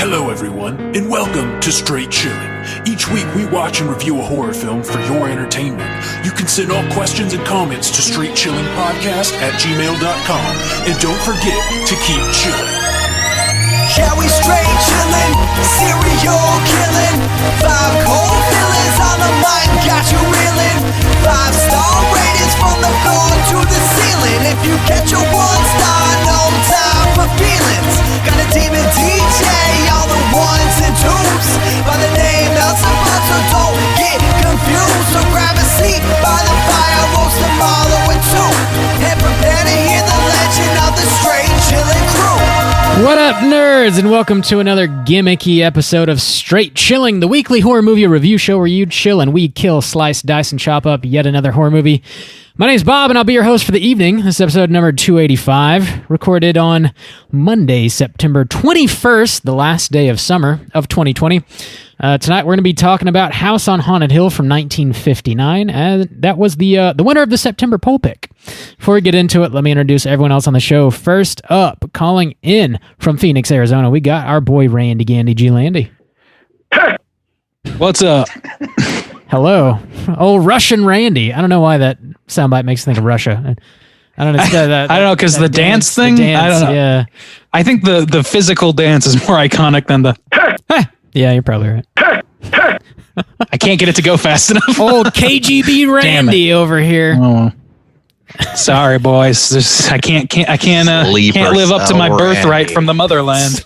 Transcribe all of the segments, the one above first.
Hello everyone, and welcome to Straight Chilling. Each week we watch and review a horror film for your entertainment. You can send all questions and comments to straightchillingpodcast@gmail.com, and don't forget to keep chilling. Yeah, we straight chillin', serial killing. 5 cold feelings on the mind, got you reeling. 5-star ratings from the floor to the ceiling. If you get your 1 star, no time for feelings. Got a demon DJ, all the 1s and 2s. By the name of someone, so don't get confused. So grab a seat by the fire, roast them all with 2. And prepare to hear the legend of the Straight Chillin' crew. What up, nerds, and welcome to another gimmicky episode of Straight Chilling, the weekly horror movie review show where you chill and we kill, slice, dice, and chop up yet another horror movie. My name's Bob, and I'll be your host for the evening. This is episode number 285, recorded on Monday, September 21st, the last day of summer of 2020. Tonight we're going to be talking about House on Haunted Hill from 1959, and that was the winner of the September poll pick. Before we get into it, let me introduce everyone else on the show. First up, calling in from Phoenix, Arizona, we got our boy Randy Gandy G. Landy. What's up? Hello. Oh, Russian Randy. I don't know why that soundbite makes me think of Russia. I don't know. I don't know, because the dance thing? I don't know. Yeah. I think the physical dance is more iconic than the... Yeah, you're probably right. I can't get it to go fast enough. Old KGB Randy over here. Oh. Sorry, boys. I can't live up to my birthright from the motherland.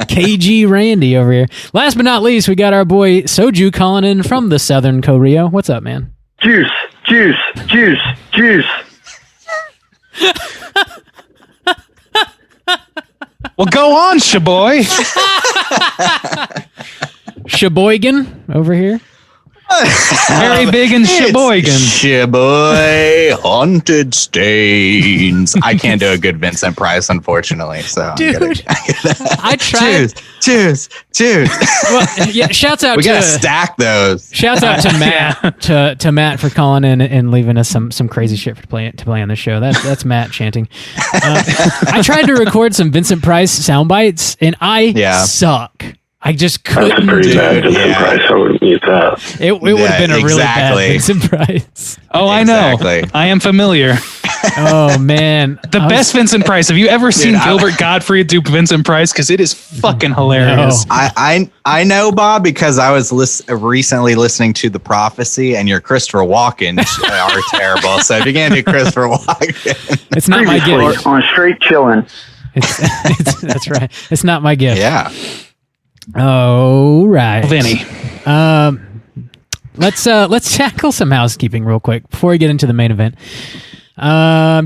KG Randy over here. Last but not least, we got our boy Soju calling in from the Southern Korea. What's up, man? Juice. Well, go on, Shaboy. Sheboygan over here. Very big in Sheboygan. Shaboy, haunted stains. I can't do a good Vincent Price, unfortunately. So, dude, I tried. Cheers. Well, yeah, shouts out. We gotta stack those. Shouts out to Matt to Matt for calling in and leaving us some crazy shit to play on the show. That's Matt chanting. I tried to record some Vincent Price sound bites, and I suck. I just couldn't do it. Vincent Price. I wouldn't use that. It would have been a really bad Vincent Price. Oh, I know. I am familiar. Oh, man. The best Vincent Price. Have you ever seen Gilbert Gottfried do Vincent Price? Because it is fucking hilarious. No. I know, Bob, because I was recently listening to The Prophecy, and your Christopher Walken are terrible. So if you can't do Christopher Walken. It's not my gift. On Straight Chillin'. That's right. It's not my gift. Yeah. Oh, right. Vinny. Let's tackle some housekeeping real quick before we get into the main event.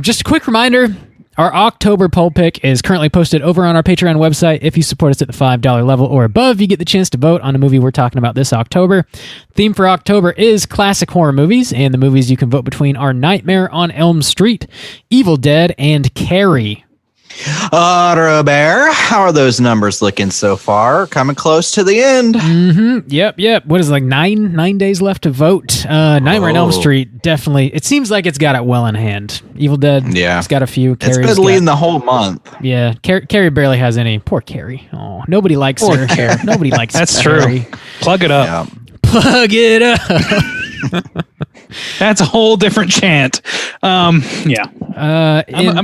Just a quick reminder, our October poll pick is currently posted over on our Patreon website. If you support us at the $5 level or above, you get the chance to vote on a movie we're talking about this October. Theme for October is classic horror movies, and the movies you can vote between are Nightmare on Elm Street, Evil Dead, and Carrie. Robert, how are those numbers looking so far? Coming close to the end. Mm-hmm. Yep. What is it, like 9 days left to vote? Nightmare on Elm Street, definitely. It seems like it's got it well in hand. Evil Dead, it's got a few. It's been leading the whole month. Yeah, Carrie barely has any. Poor Carrie. Oh, nobody likes her. Carrie. Nobody likes That's Carrie. True. Plug it up. Yeah. Plug it up. That's a whole different chant. I'm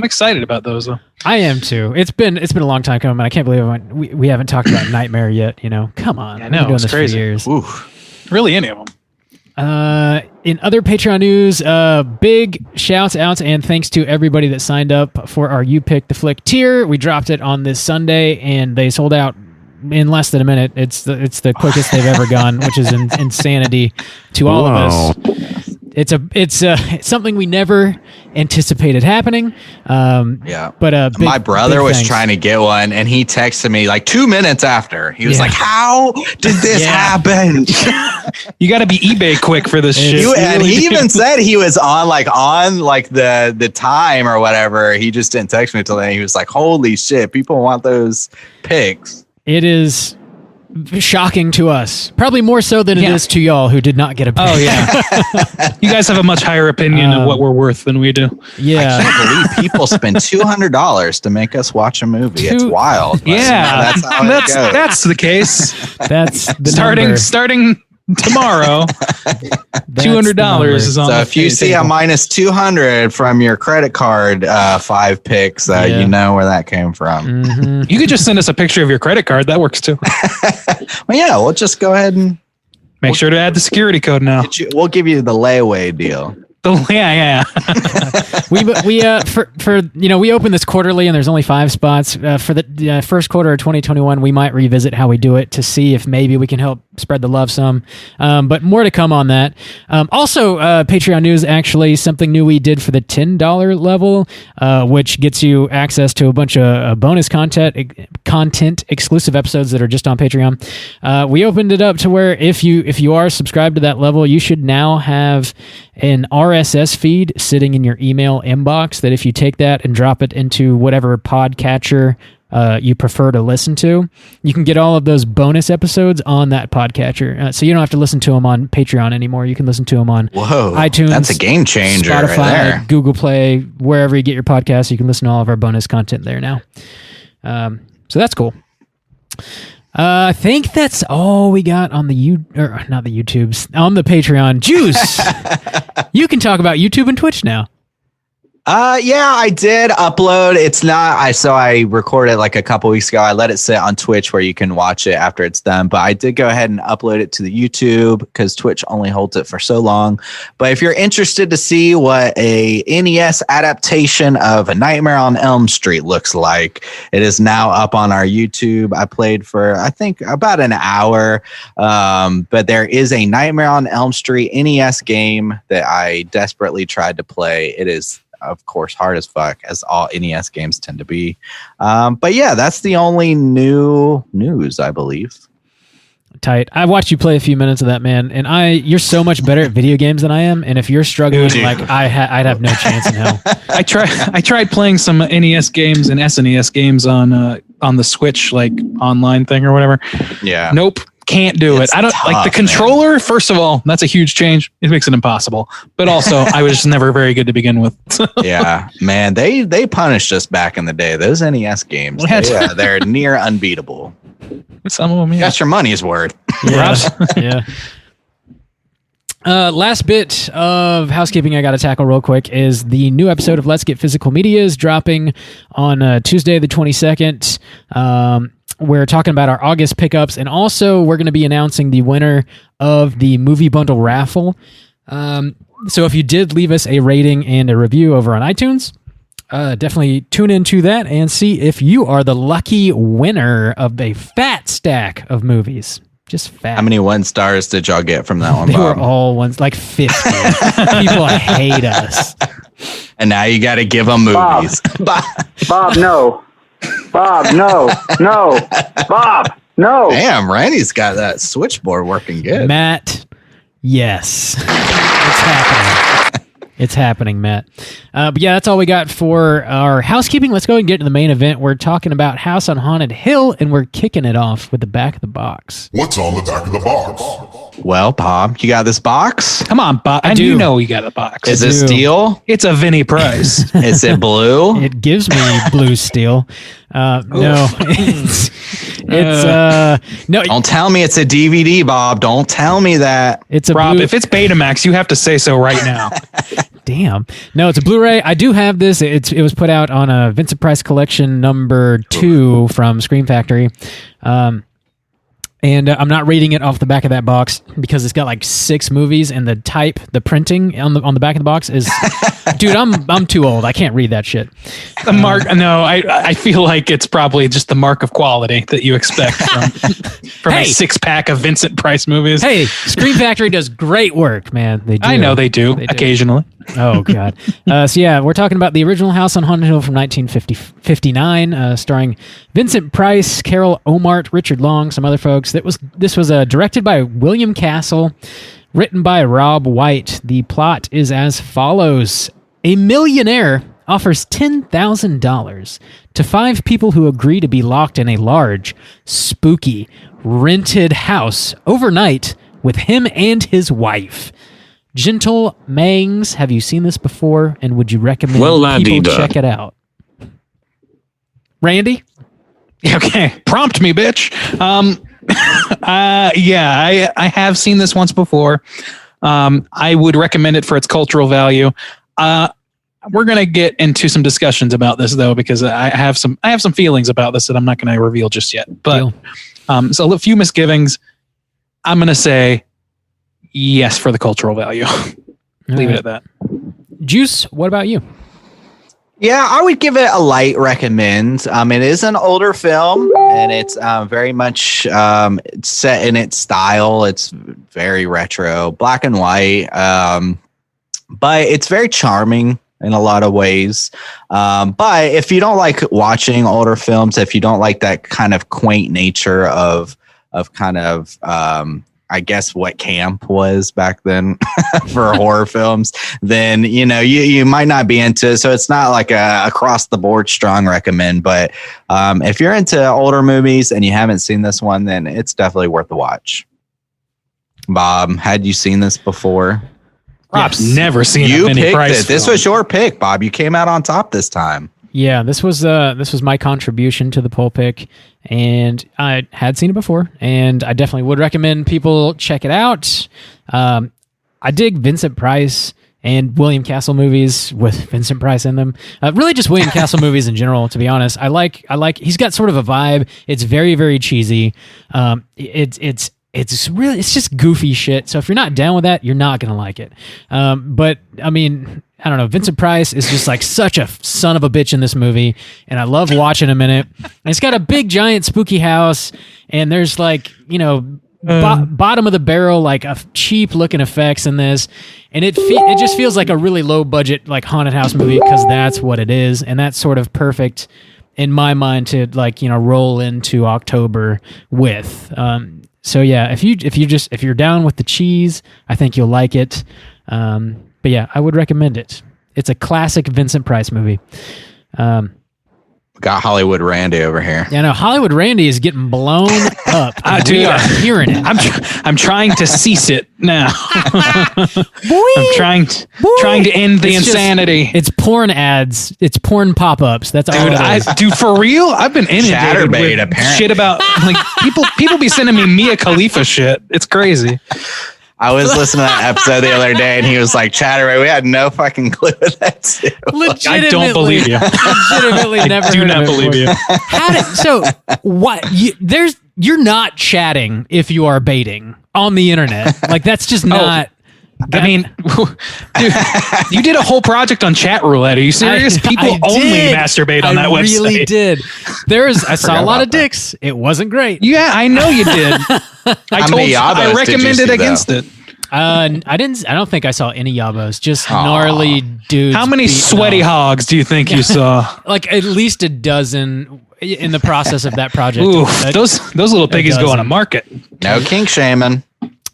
excited about those though. I am too. It's been a long time coming. I can't believe we haven't talked about Nightmare yet. Come on. I know, I've been doing it's this crazy. for years. Oof. Really, any of them. In other Patreon news, big shouts out and thanks to everybody that signed up for our You Pick the Flick tier. We dropped it on this Sunday and they sold out in less than a minute. It's the quickest they've ever gone, which is insanity to all of us. It's something we never anticipated happening. But my brother was trying to get one, and he texted me like 2 minutes after. He was like, "How did this happen?" You got to be eBay quick for this shit. He even said he was on the time or whatever. He just didn't text me until then. He was like, "Holy shit, people want those pics." It is shocking to us. Probably more so than it is to y'all who did not get a pick. Oh, yeah. You guys have a much higher opinion of what we're worth than we do. Yeah. I can't believe people spend $200 to make us watch a movie. It's wild. Yeah. That's how it goes. That's the case. That's the starting tomorrow, $200 is on. So if you see a minus 200 from your credit card, 5 picks, you know where that came from. Mm-hmm. You could just send us a picture of your credit card. That works too. Well, yeah, we'll just go ahead and make sure to add the security code now. We'll give you the layaway deal. Yeah. We open this quarterly and there's only 5 spots for the first quarter of 2021. We might revisit how we do it to see if maybe we can help spread the love some. But more to come on that. Also, Patreon news, actually something new we did for the $10 level, which gets you access to a bunch of bonus content, exclusive episodes that are just on Patreon. We opened it up to where if you are subscribed to that level, you should now have an RSS feed sitting in your email inbox that if you take that and drop it into whatever podcatcher you prefer to listen to, you can get all of those bonus episodes on that podcatcher. So you don't have to listen to them on Patreon anymore. You can listen to them on iTunes. That's a game changer. Spotify, right there. Google Play, wherever you get your podcasts. You can listen to all of our bonus content there now. So that's cool. I think that's all we got on the not the YouTubes, on the Patreon. Juice, you can talk about YouTube and Twitch now. Yeah, I did upload. It's not, I recorded like a couple weeks ago. I let it sit on Twitch where you can watch it after it's done, but I did go ahead and upload it to the YouTube because Twitch only holds it for so long. But if you're interested to see what a NES adaptation of A Nightmare on Elm Street looks like, it is now up on our YouTube. I played for, I think, about an hour. But there is a Nightmare on Elm Street NES game that I desperately tried to play. It is, of course, hard as fuck, as all NES games tend to be. But yeah, that's the only new news, I believe. Tight. I watched you play a few minutes of that, man, and you're so much better at video games than I am. And if you're struggling, I'd have no chance in hell. I tried playing some NES games and SNES games on the Switch, like online thing or whatever. Yeah. Nope. Can't do it. I don't like the controller. Man. First of all, that's a huge change. It makes it impossible. But also, I was just never very good to begin with. Yeah, man, they punished us back in the day. Those NES games, they're near unbeatable. Some of them, yeah. Got your money's worth. Yeah. Last bit of housekeeping I got to tackle real quick is the new episode of Let's Get Physical Media is dropping on Tuesday the 22nd. We're talking about our August pickups, and also we're going to be announcing the winner of the movie bundle raffle. So if you did leave us a rating and a review over on iTunes, definitely tune into that and see if you are the lucky winner of a fat stack of movies. Just fat. How many 1 stars did y'all get from that one, They Bob? were all ones, like 50. People hate us. And now you got to give them movies. Bob, no. Bob, no. Bob, no. Damn, Randy's got that switchboard working good. Matt, yes. It's happening. It's happening, Matt. But yeah, that's all we got for our housekeeping. Let's go ahead and get to the main event. We're talking about House on Haunted Hill, and we're kicking it off with the back of the box. What's on the back of the box? Well, Bob, you got this box? Come on, Bob. And you know we got a box. Is it steel? It's a Vinny Price. Is it blue? It gives me blue steel. No, it's no. Don't tell me it's a DVD, Bob. Don't tell me that. It's a Rob. blue. If it's Betamax, you have to say so right now. Damn. No, it's a Blu-ray. I do have this. It was put out on a Vincent Price collection number 2 from Scream Factory. And I'm not reading it off the back of that box because it's got like 6 movies, and the printing on the back of the box is, dude, I'm too old. I can't read that shit. The mark? No, I feel like it's probably just the mark of quality that you expect from a 6-pack of Vincent Price movies. Hey, Scream Factory does great work, man. They do. I know they do occasionally. Oh, God. So, yeah, we're talking about the original House on Haunted Hill from 1959, starring Vincent Price, Carol Omart, Richard Long, some other folks. This was directed by William Castle, written by Rob White. The plot is as follows. A millionaire offers $10,000 to 5 people who agree to be locked in a large, spooky, rented house overnight with him and his wife. Gentle Mangs, have you seen this before, and would you recommend people check it out? Randy? Okay, prompt me, bitch. Yeah, I have seen this once before. I would recommend it for its cultural value. We're gonna get into some discussions about this though, because I have some feelings about this that I'm not gonna reveal just yet. But so a few misgivings. I'm gonna say yes for the cultural value. Leave it at that. Juice, what about you? Yeah, I would give it a light recommend. It is an older film, and it's very much set in its style. It's very retro, black and white, but it's very charming in a lot of ways. But if you don't like watching older films, if you don't like that kind of quaint nature of kind of I guess what camp was back then for horror films, then, you might not be into it. So it's not like a across the board strong recommend, but if you're into older movies and you haven't seen this one, then it's definitely worth a watch. Bob, had you seen this before? Rob's never seen You Vincent picked Price it. This film. was your pick, Bob. You came out on top this time. Yeah, this was my contribution to the poll pick, and I had seen it before, and I definitely would recommend people check it out. I dig Vincent Price and William Castle movies with Vincent Price in them. Really, just William Castle movies in general. To be honest, I like. He's got sort of a vibe. It's very, very cheesy. It's just goofy shit. So if you're not down with that, you're not gonna like it. But I mean, I don't know. Vincent Price is just like such a son of a bitch in this movie, and I love watching him in it. And it's got a big, giant, spooky house, and there's like, bottom of the barrel, like a cheap looking effects in this, and it just feels like a really low budget like haunted house movie, because that's what it is, and that's sort of perfect in my mind to roll into October with. So yeah, if you're down with the cheese, I think you'll like it. But yeah, I would recommend it. It's a classic Vincent Price movie. Got Hollywood Randy over here. Yeah, no, Hollywood Randy is getting blown up. We are hearing it. I'm trying to cease it now. I'm trying to end the insanity. It's porn ads. It's porn pop-ups. That's all it is. Dude, for real, I've been inundated Chatterbait, with apparently. shit about like people be sending me Mia Khalifa shit. It's crazy. I was listening to that episode the other day, and he was like, Chatterbait, we had no fucking clue what that's. I don't believe you. Legitimately never Do heard not of it believe before. you. What? You're not chatting if you are baiting on the internet. Like, that's just not. I mean, dude, you did a whole project on chat roulette. Are you serious? People only masturbate on that website. I really did. I saw a lot of dicks. It wasn't great. Yeah, I know you did. I recommended against it. I don't think I saw any yabos. Just gnarly dudes. How many sweaty hogs do you think you saw? Like at least a dozen in the process of that project. Oof, those little piggies go on a market. No kink shaming.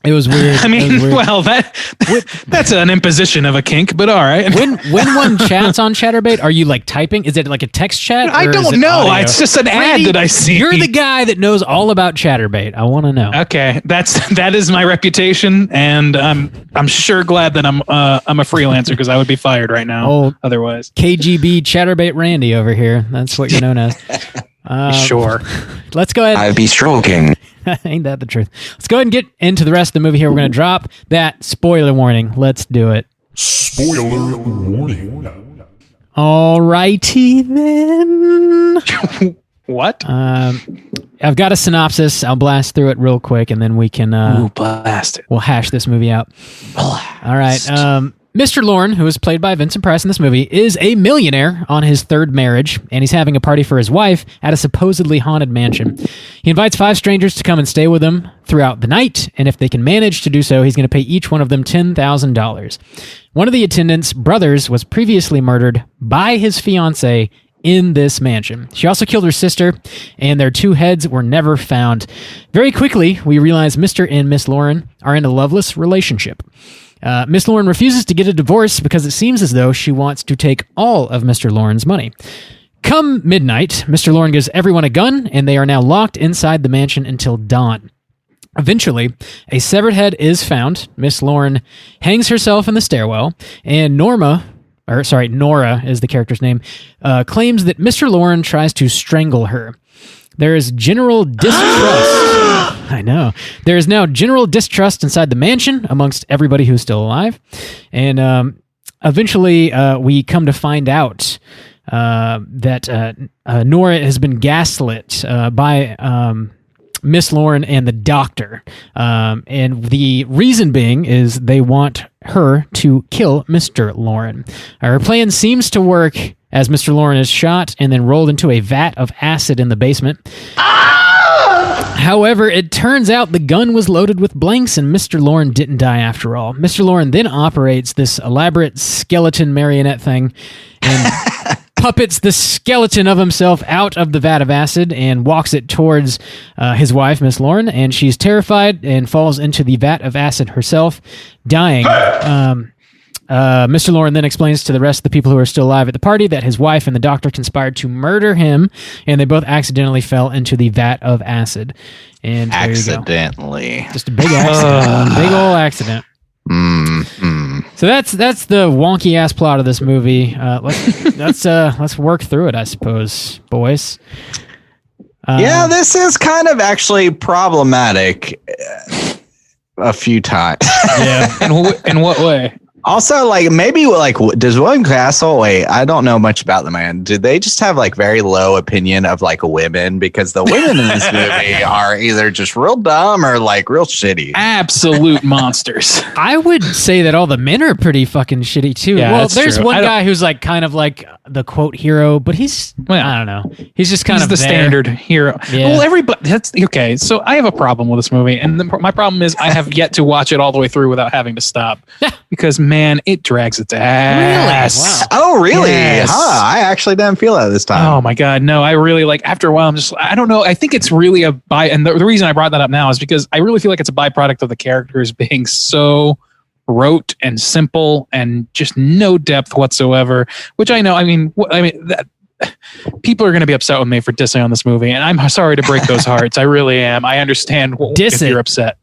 It was weird. I mean, well, that's an imposition of a kink, but all right. When one chats on Chatterbait, are you like typing? Is it like a text chat? I don't know. Audio? It's just an ad that I see. You're the guy that knows all about Chatterbait. I want to know. Okay, that is my reputation, and I'm sure glad that I'm a freelancer, because I would be fired right now otherwise. KGB Chatterbait Randy over here. That's what you're known as. Sure. Let's go ahead. I'll be stroking. Ain't that the truth? Let's go ahead and get into the rest of the movie here. We're going to drop that spoiler warning. Let's do it. Spoiler warning. Alrighty then. What? I've got a synopsis. I'll blast through it real quick, and then we can blast it. We'll hash this movie out. Blast. All right. Mr. Lorne, who is played by Vincent Price in this movie, is a millionaire on his third marriage, and he's having a party for his wife at a supposedly haunted mansion. He invites 5 strangers to come and stay with him throughout the night, and if they can manage to do so, he's going to pay each one of them $10,000. One of the attendants' brothers was previously murdered by his fiancée in this mansion. She also killed her sister, and their 2 heads were never found. Very quickly, we realize Mr. and Miss Lorne are in a loveless relationship. Miss Lauren refuses to get a divorce because it seems as though she wants to take all of Mr. Lauren's money. Come midnight, Mr. Lauren gives everyone a gun, and they are now locked inside the mansion until dawn. Eventually, a severed head is found. Miss Lauren hangs herself in the stairwell, and Nora is the character's name, claims that Mr. Lauren tries to strangle her. There is general distrust. I know. There is now general distrust inside the mansion amongst everybody who's still alive. And eventually, we come to find out that Nora has been gaslit by Miss Lauren and the doctor. And the reason being is they want her to kill Mr. Lauren. Her plan seems to work as Mr. Lauren is shot and then rolled into a vat of acid in the basement. However, it turns out the gun was loaded with blanks and Mr. Lauren didn't die after all. Mr. Lauren then operates this elaborate skeleton marionette thing and puppets the skeleton of himself out of the vat of acid and walks it towards his wife, Miss Lauren, and she's terrified and falls into the vat of acid herself, dying. Mr. Lauren then explains to the rest of the people who are still alive at the party that his wife and the doctor conspired to murder him, and they both accidentally fell into the vat of acid. And accidentally, just a big accident, big old accident. So that's the wonky ass plot of this movie. Let's work through it, I suppose, boys. Yeah, this is kind of actually problematic a few times. Yeah, in what way? Also, like, maybe, like, does William Castle, wait, I don't know much about the man. Did they just have, like, very low opinion of, like, women? Because the women in this movie are either just real dumb or, like, real shitty. Absolute monsters. I would say that all the men are pretty fucking shitty, too. Yeah, well, that's there's true. one guy who's, like, kind of like the quote hero, but he's, I don't know. He's just kind of the there. standard hero. Yeah. Well, everybody, that's okay. So I have a problem with this movie. And my problem is I have yet to watch it all the way through without having to stop. Because, man, it drags its ass. Really? Wow. Oh, really? Yes. Huh, I actually didn't feel that this time. Oh my God. No, I really like after a while, I don't know. I think it's really and the reason I brought that up now is because I really feel like it's a byproduct of the characters being so rote and simple and just no depth whatsoever, which I know, that people are going to be upset with me for dissing on this movie. And I'm sorry to break those hearts. I really am. I understand if you're upset,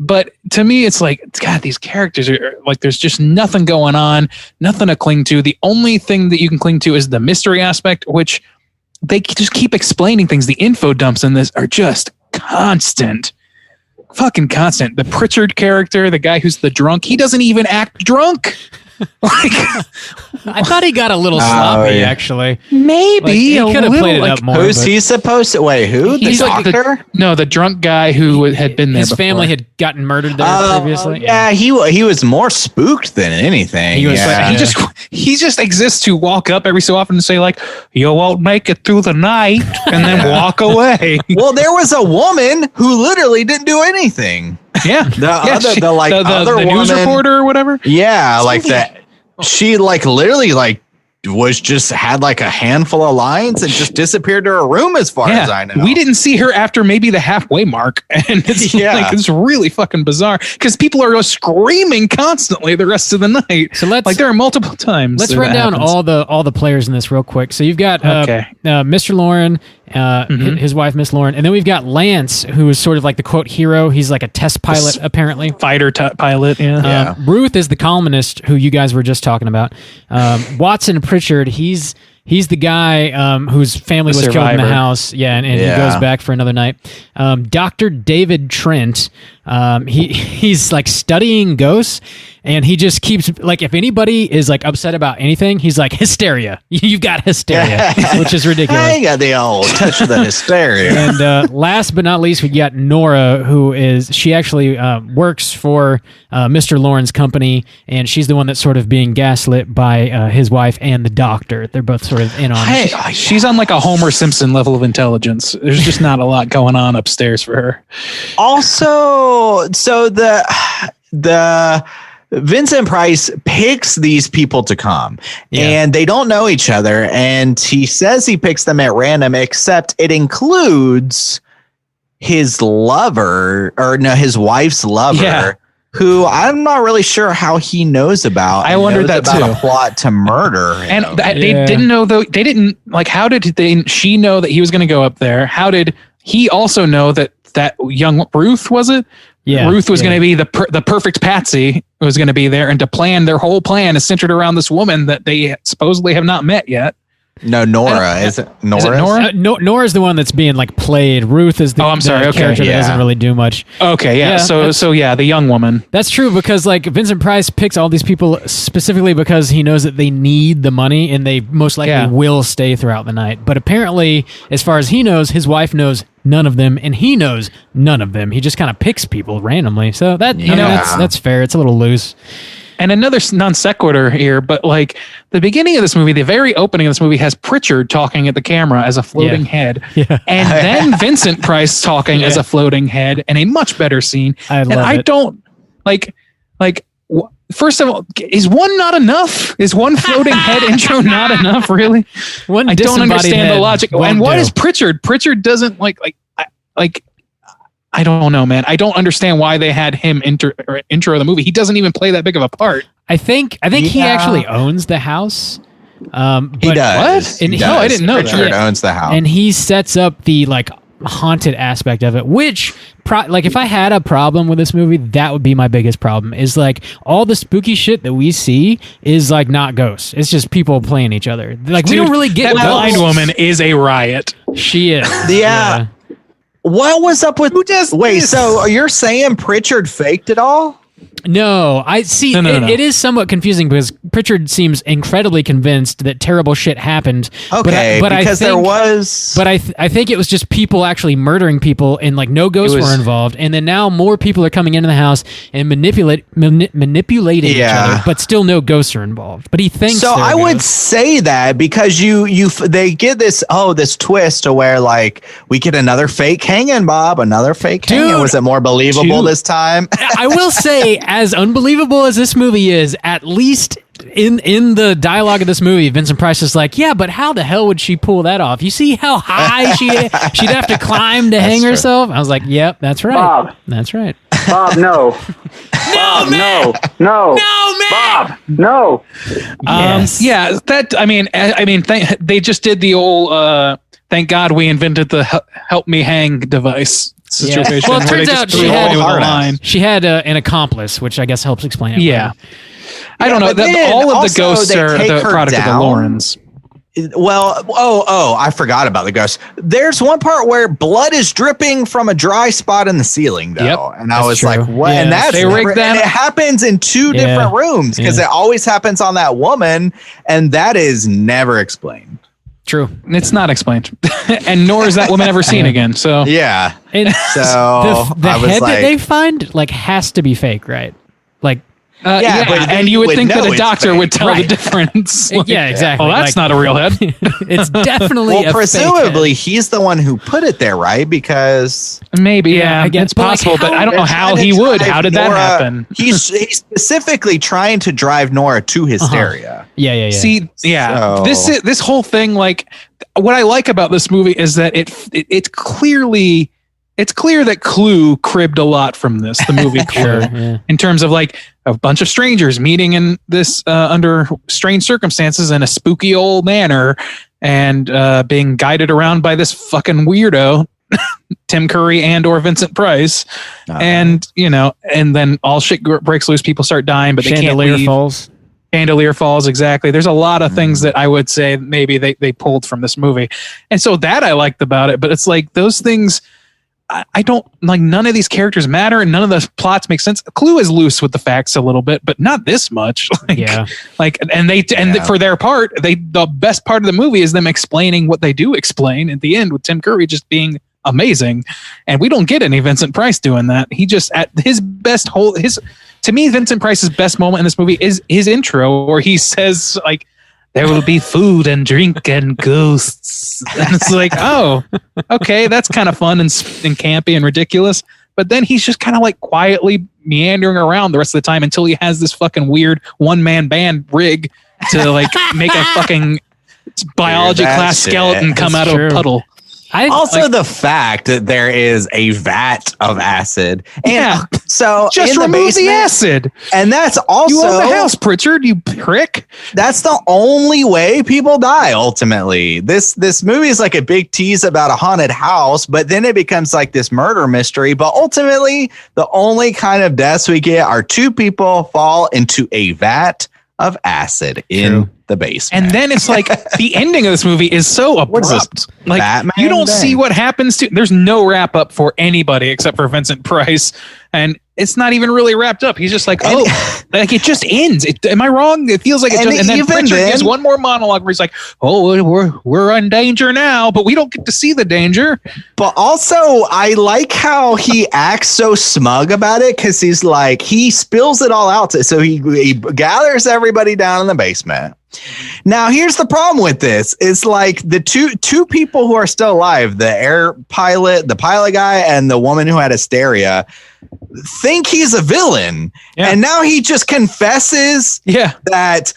but to me, it's like, God, these characters are like, there's just nothing going on, nothing to cling to. The only thing that you can cling to is the mystery aspect, which they just keep explaining things. The info dumps in this are just constant, fucking constant. The Pritchard character, the guy who's the drunk, he doesn't even act drunk. Like, I thought he got a little sloppy, actually. Maybe like, he could have played it up more. Who's he supposed to? Wait, who? The doctor? No, the drunk guy who had been there. His family had gotten murdered there previously. Yeah, he was more spooked than anything. He was he just exists to walk up every so often and say, like, you won't make it through the night, and then walk away. Well, there was a woman who literally didn't do anything. Yeah, the news reporter or whatever. Yeah, like that. She like literally like was just had like a handful of lines and just disappeared to her room as far as I know. We didn't see her after maybe the halfway mark, and it's like it's really fucking bizarre because people are screaming constantly the rest of the night. So there are multiple times. Let's run down all the players in this real quick. So you've got Mr. Lauren, his wife Miss Lauren, and then we've got Lance, who is sort of like the quote hero. He's like a test pilot, apparently, fighter pilot. Yeah. Ruth is the columnist who you guys were just talking about. Watson Pritchard, he's the guy whose family was killed in the house. Yeah, and he goes back for another night. Dr. David Trent, he's like studying ghosts, and he just keeps like, if anybody is like upset about anything, he's like, hysteria. You've got hysteria, which is ridiculous. I got the old touch of the hysteria. And last but not least, we got Nora, she actually works for Mr. Lauren's company, and she's the one that's sort of being gaslit by his wife and the doctor. They're both sort of in on it. She's on like a Homer Simpson level of intelligence. There's just not a lot going on upstairs for her. Also, so the Vincent Price picks these people to come, and they don't know each other, and he says he picks them at random, except it includes his wife's lover, who I'm not really sure how he knows about. I wondered that about too. a plot to murder him. And they didn't know, though. They didn't, like, how did she know that he was going to go up there? How did he also know that young Ruth, was it? Yeah. Ruth was going to be the perfect patsy, who was going to be there, and to plan their whole plan is centered around this woman that they supposedly have not met yet. No, Nora. Is it Nora? Is it Nora? Nora's the one that's being like played. Ruth is the, the character that doesn't really do much. Okay, yeah. So yeah, the young woman. That's true, because like Vincent Price picks all these people specifically because he knows that they need the money and they most likely will stay throughout the night. But apparently, as far as he knows, his wife knows none of them, and he knows none of them. He just kind of picks people randomly. So that that's fair. It's a little loose. And another non sequitur here, but like the beginning of this movie, the very opening of this movie has Pritchard talking at the camera as a floating head. Yeah. And then Vincent Price talking as a floating head in a much better scene. First of all, is one not enough? Is one floating head intro not enough, really? I don't understand the logic. And what is Pritchard? Pritchard doesn't I don't know, man. I don't understand why they had him intro the movie. He doesn't even play that big of a part. I think he actually owns the house. He does. What? And I didn't know Richard that. owns the house. And he sets up the like haunted aspect of it, which if I had a problem with this movie, that would be my biggest problem. Is like all the spooky shit that we see is like not ghosts. It's just people playing each other. Like we don't really get that blind woman is a riot. She is. Yeah. What was up with? Wait, so you're saying Pritchard faked it all? No, I see. No. It is somewhat confusing because Pritchard seems incredibly convinced that terrible shit happened. Okay, but because there was. But I think it was just people actually murdering people, and like no ghosts were involved. And then now more people are coming into the house and manipulating each other, but still no ghosts are involved. But he thinks. So I would say that because they get this twist to where like we get another fake hanging, Bob, another fake hanging. Was it more believable this time? I will say, as unbelievable as this movie is, at least in the dialogue of this movie, Vincent Price is like, yeah, but how the hell would she pull that off? You see how high she'd have to climb to hang herself? I was like, yep, that's right. Bob. That's right. Bob, no. No, man. No, man. Bob, no. Yes. Yeah, that, I mean, they just did the old, thank God we invented the help me hang device situation. Well, it turns out she had an accomplice, which I guess helps explain it. Yeah. I don't know. All of the ghosts are the product of the Laurens. Well, I forgot about the ghosts. There's one part where blood is dripping from a dry spot in the ceiling, though. Yep, and I was like, what? Yeah, and it happens in two different rooms because it always happens on that woman, and that is never explained. True. It's not explained. And nor is that woman ever seen again. So yeah. And so the head that they find like has to be fake, right? Like and you would think that a doctor would tell the difference. Yeah, exactly. Well, that's not a real head. It's definitely presumably he's the one who put it there, right? Because maybe, I guess it's possible, but I don't know how he would. How did that happen? He's specifically trying to drive Nora to hysteria. Yeah. See, this whole thing, like, what I like about this movie is that it's clear that Clue cribbed a lot from this, the movie Clue, in terms of like a bunch of strangers meeting in this under strange circumstances in a spooky old manor and being guided around by this fucking weirdo, Tim Curry and or Vincent Price. And, and then all shit breaks loose. People start dying, but they can't leave. Chandelier Falls, exactly. There's a lot of things that I would say maybe they pulled from this movie. And so that I liked about it, but it's like those things... I don't like, none of these characters matter and none of the plots make sense. Clue is loose with the facts a little bit, but not this much. For their part, the best part of the movie is them explaining what they do explain at the end with Tim Curry just being amazing. And we don't get any Vincent Price doing that. He just at his best to me, Vincent Price's best moment in this movie is his intro where he says like, there will be food and drink and ghosts. And it's like, oh, okay, that's kind of fun and campy and ridiculous. But then he's just kind of like quietly meandering around the rest of the time until he has this fucking weird one-man band rig to like make a fucking biology class skeleton come out of a puddle. Also, the fact that there is a vat of acid, and so just in the remove basement, the acid, and that's also you own the house, Pritchard, you prick. That's the only way people die. Ultimately, this movie is like a big tease about a haunted house, but then it becomes like this murder mystery. But ultimately, the only kind of deaths we get are two people fall into a vat of acid in the basement. And then it's like the ending of this movie is so abrupt. Like Batman you don't Day. see what happens to. There's no wrap up for anybody except for Vincent Price, and it's not even really wrapped up. He's just like, like it just ends. Am I wrong? It feels like it just. And then Pritchard gives one more monologue where he's like, "Oh, we're in danger now," but we don't get to see the danger. But also, I like how he acts so smug about it because he's like, he spills it all out. So he gathers everybody down in the basement. Now, here's the problem with this. It's like the two people who are still alive, the pilot guy and the woman who had hysteria, think he's a villain. Yeah. And now he just confesses that,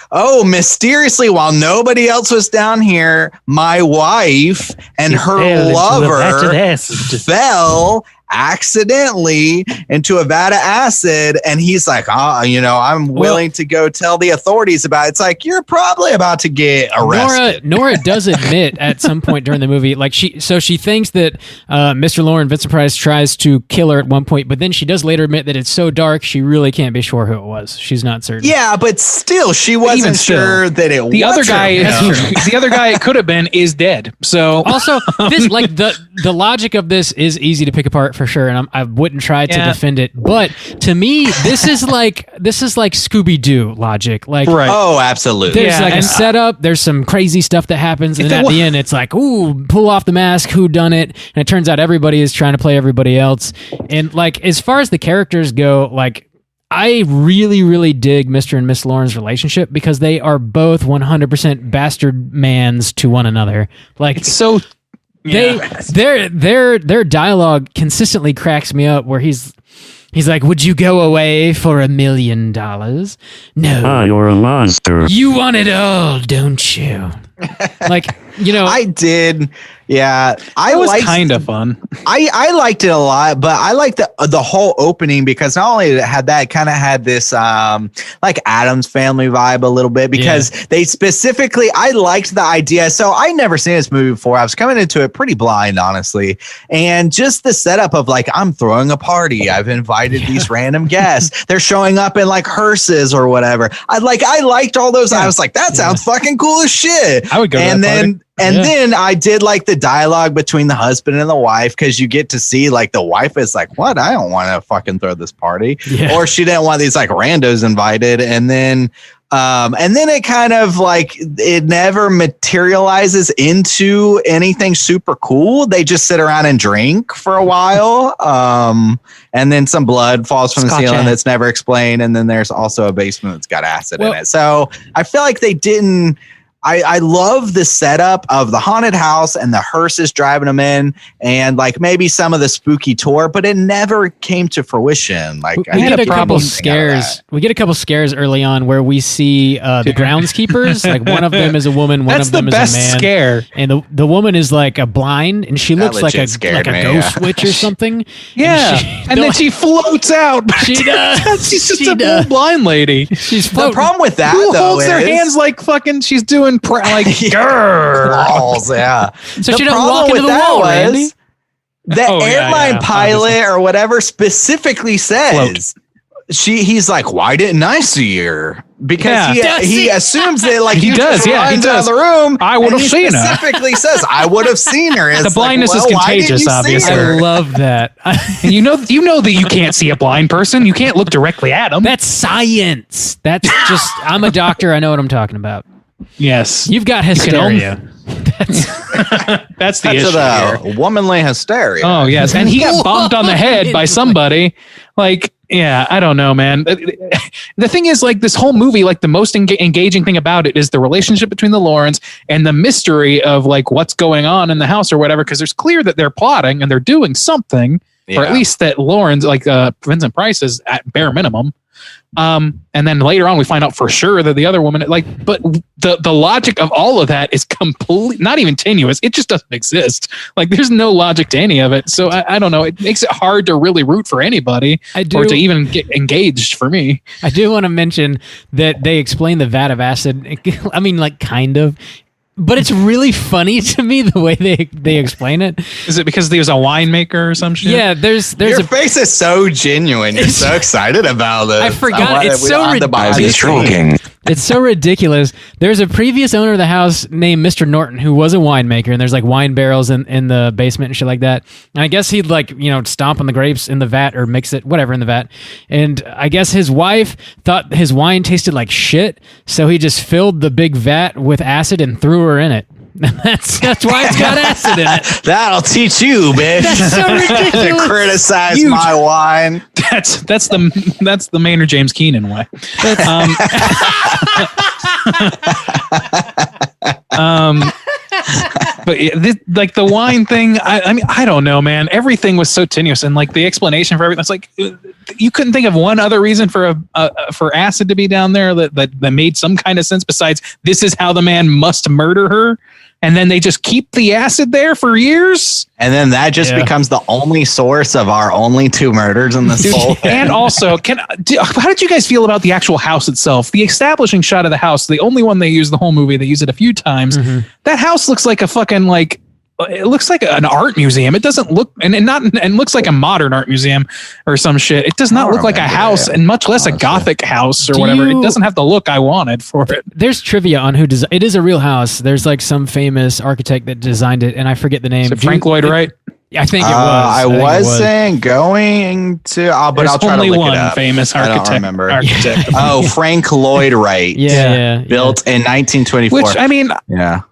mysteriously, while nobody else was down here, my wife and her lover fell accidentally into a vat of acid, and he's like, I'm willing to go tell the authorities about it. It's like, you're probably about to get arrested. Nora does admit at some point during the movie, like she thinks that Mr. Lauren, Vincent Price, tries to kill her at one point, but then she does later admit that it's so dark she really can't be sure who it was. She's not certain. Yeah, but still, she wasn't sure that it was the other guy. The other guy it could have been is dead. So also, this like the logic of this is easy to pick apart for sure, and I wouldn't try to defend it. But to me, this is like Scooby-Doo logic. Like, right. Oh, absolutely. There's like a setup. There's some crazy stuff that happens, and then at the end, it's like, ooh, pull off the mask. Who done it? And it turns out everybody is trying to play everybody else. And like, as far as the characters go, like, I really, really dig Mr. and Miss Lauren's relationship because they are both 100% bastard mans to one another. Like, it's so. Their dialogue consistently cracks me up where he's like, would you go away for $1 million? No. You're a monster. You want it all, don't you? Like, I did. Yeah, it was kind of fun. I liked it a lot, but I liked the whole opening because not only had that, kind of had this like Addams Family vibe a little bit because they specifically, I liked the idea. So I never seen this movie before. I was coming into it pretty blind, honestly, and just the setup of like, I'm throwing a party. I've invited these random guests. They're showing up in like hearses or whatever. I liked all those. I was like, that sounds fucking cool as shit. I would go. And then I did like the dialogue between the husband and the wife because you get to see like the wife is like, what? I don't want to fucking throw this party. Yeah. Or she didn't want these like randos invited. And then it kind of like it never materializes into anything super cool. They just sit around and drink for a while. And then some blood falls from the ceiling that's never explained. And then there's also a basement that's got acid in it. So I feel like they didn't. I love the setup of the haunted house and the hearses driving them in and like maybe some of the spooky tour, but it never came to fruition. Like we get a couple scares. We get a couple scares early on where we see the groundskeepers. Like one of them is a woman, one of them is a man. That's the best scare. And the woman is like a blind and she looks like a ghost witch or something. Yeah. And then she floats out. She does. She's just a full blind lady. She's floating. The problem with that Who though holds their hands like fucking she's doing like claws, yeah. So she doesn't walk into the wall, Randy. The airline pilot or whatever specifically says he's like, why didn't I see her? Because he assumes that like he does, he runs out does. of the room. I would have seen her. Specifically says I would have seen her. It's the blindness is contagious, obviously. I love that. And you know that you can't see a blind person. You can't look directly at them. That's science. That's just. I'm a doctor. I know what I'm talking about. Yes, you've got hysteria. That's the issue. The womanly hysteria. Oh yes, and he got bonked on the head by somebody. Like, yeah, I don't know, man. The thing is, like, this whole movie, like, the most engaging thing about it is the relationship between the Laurens and the mystery of like what's going on in the house or whatever. Because there's clear that they're plotting and they're doing something, or at least that Laurens, like Vincent Price, is at bare minimum. And then later on, we find out for sure that the other woman, like, but the logic of all of that is complete, not even tenuous. It just doesn't exist. Like, there's no logic to any of it. So I don't know. It makes it hard to really root for anybody or to even get engaged for me. I do want to mention that they explain the vat of acid. I mean, like, kind of. But it's really funny to me the way they explain it. Is it because he was a winemaker or some shit? Yeah, there's Your face is so genuine. You're so excited about this. I forgot. It's so ridiculous. It's so ridiculous. There's a previous owner of the house named Mr. Norton who was a winemaker, and there's like wine barrels in the basement and shit like that. And I guess he'd like, stomp on the grapes in the vat or mix it, whatever, in the vat. And I guess his wife thought his wine tasted like shit, so he just filled the big vat with acid and threw her in it. That's why it's got acid in it. That'll teach you, bitch. That's so ridiculous. To criticize my wine. That's the Maynard James Keenan way. But like the wine thing, I mean, I don't know, man. Everything was so tenuous, and like the explanation for everything, it's like you couldn't think of one other reason for for acid to be down there that made some kind of sense besides this is how the man must murder her. And then they just keep the acid there for years. And then that just becomes the only source of our only 2 murders in this whole thing. And also, how did you guys feel about the actual house itself? The establishing shot of the house, the only one they use the whole movie, they use it a few times. Mm-hmm. That house looks like a fucking it looks like an art museum. It doesn't look and looks like a modern art museum or some shit. It does not look like a house, and much less a Gothic house or whatever. It doesn't have the look I wanted for it. There's trivia on who designed it. Is a real house. There's like some famous architect that designed it, and I forget the name. Is it Frank Lloyd Wright? I think it was. I wasn't going to, but I'll try to look it up. Only one famous architect. I don't remember. Architect. Frank Lloyd Wright. Built in 1924. Which, I mean,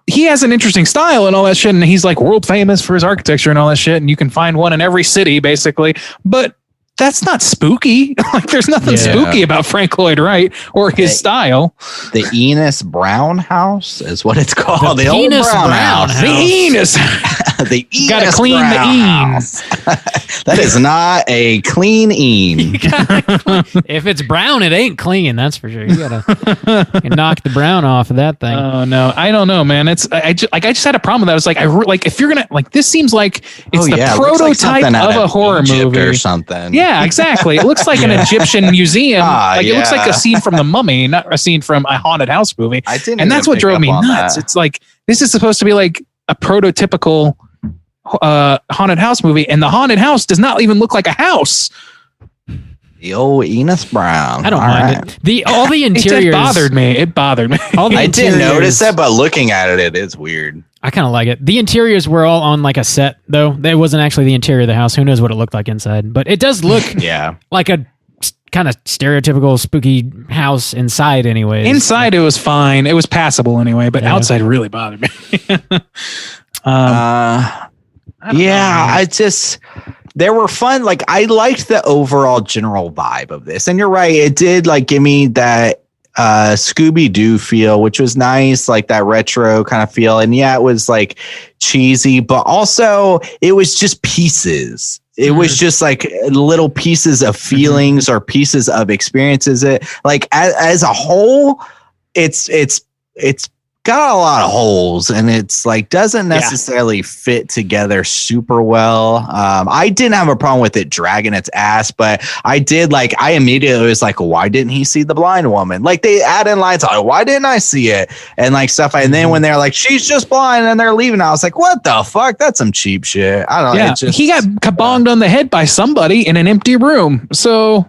he has an interesting style and all that shit, and he's like world famous for his architecture and all that shit, and you can find one in every city, basically. But that's not spooky. Like, there's nothing spooky about Frank Lloyd Wright or his style. The Enos Brown House is what it's called. The old Enos Brown House. The Enos. The Enos Gotta clean Brown the House. That is not a clean een. If it's brown, it ain't clean. That's for sure. You gotta knock the brown off of that thing. Oh no, I don't know, man. It's I just had a problem with that. It's like if you're gonna this seems like it's the prototype of a horror movie or something. Yeah, exactly. It looks like an Egyptian museum. It looks like a scene from The Mummy, not a scene from a haunted house movie. And that's what drove me nuts. It's like this is supposed to be like a prototypical haunted house movie, and the haunted house does not even look like a house. The old Enos Brown. I don't mind it. All the interiors It bothered me. I didn't notice it, but looking at it, it is weird. I kind of like it. The interiors were all on like a set, though. It wasn't actually the interior of the house. Who knows what it looked like inside? But it does look like a kind of stereotypical spooky house inside anyways. Inside it was fine. It was passable anyway, but outside really bothered me. There were fun. Like, I liked the overall general vibe of this. And you're right. It did like give me that Scooby-Doo feel, which was nice, like that retro kind of feel. And it was like cheesy, but also it was just pieces. It was just like little pieces of feelings or pieces of experiences. It like as a whole, it's got a lot of holes, and it's like doesn't necessarily fit together super well. I didn't have a problem with it dragging its ass, but I immediately was like, why didn't he see the blind woman? Like, they add in lines like, why didn't I see it? And like stuff. And then when they're like, she's just blind, and they're leaving, I was like, what the fuck? That's some cheap shit. I don't know. Yeah, he got kabonged on the head by somebody in an empty room. So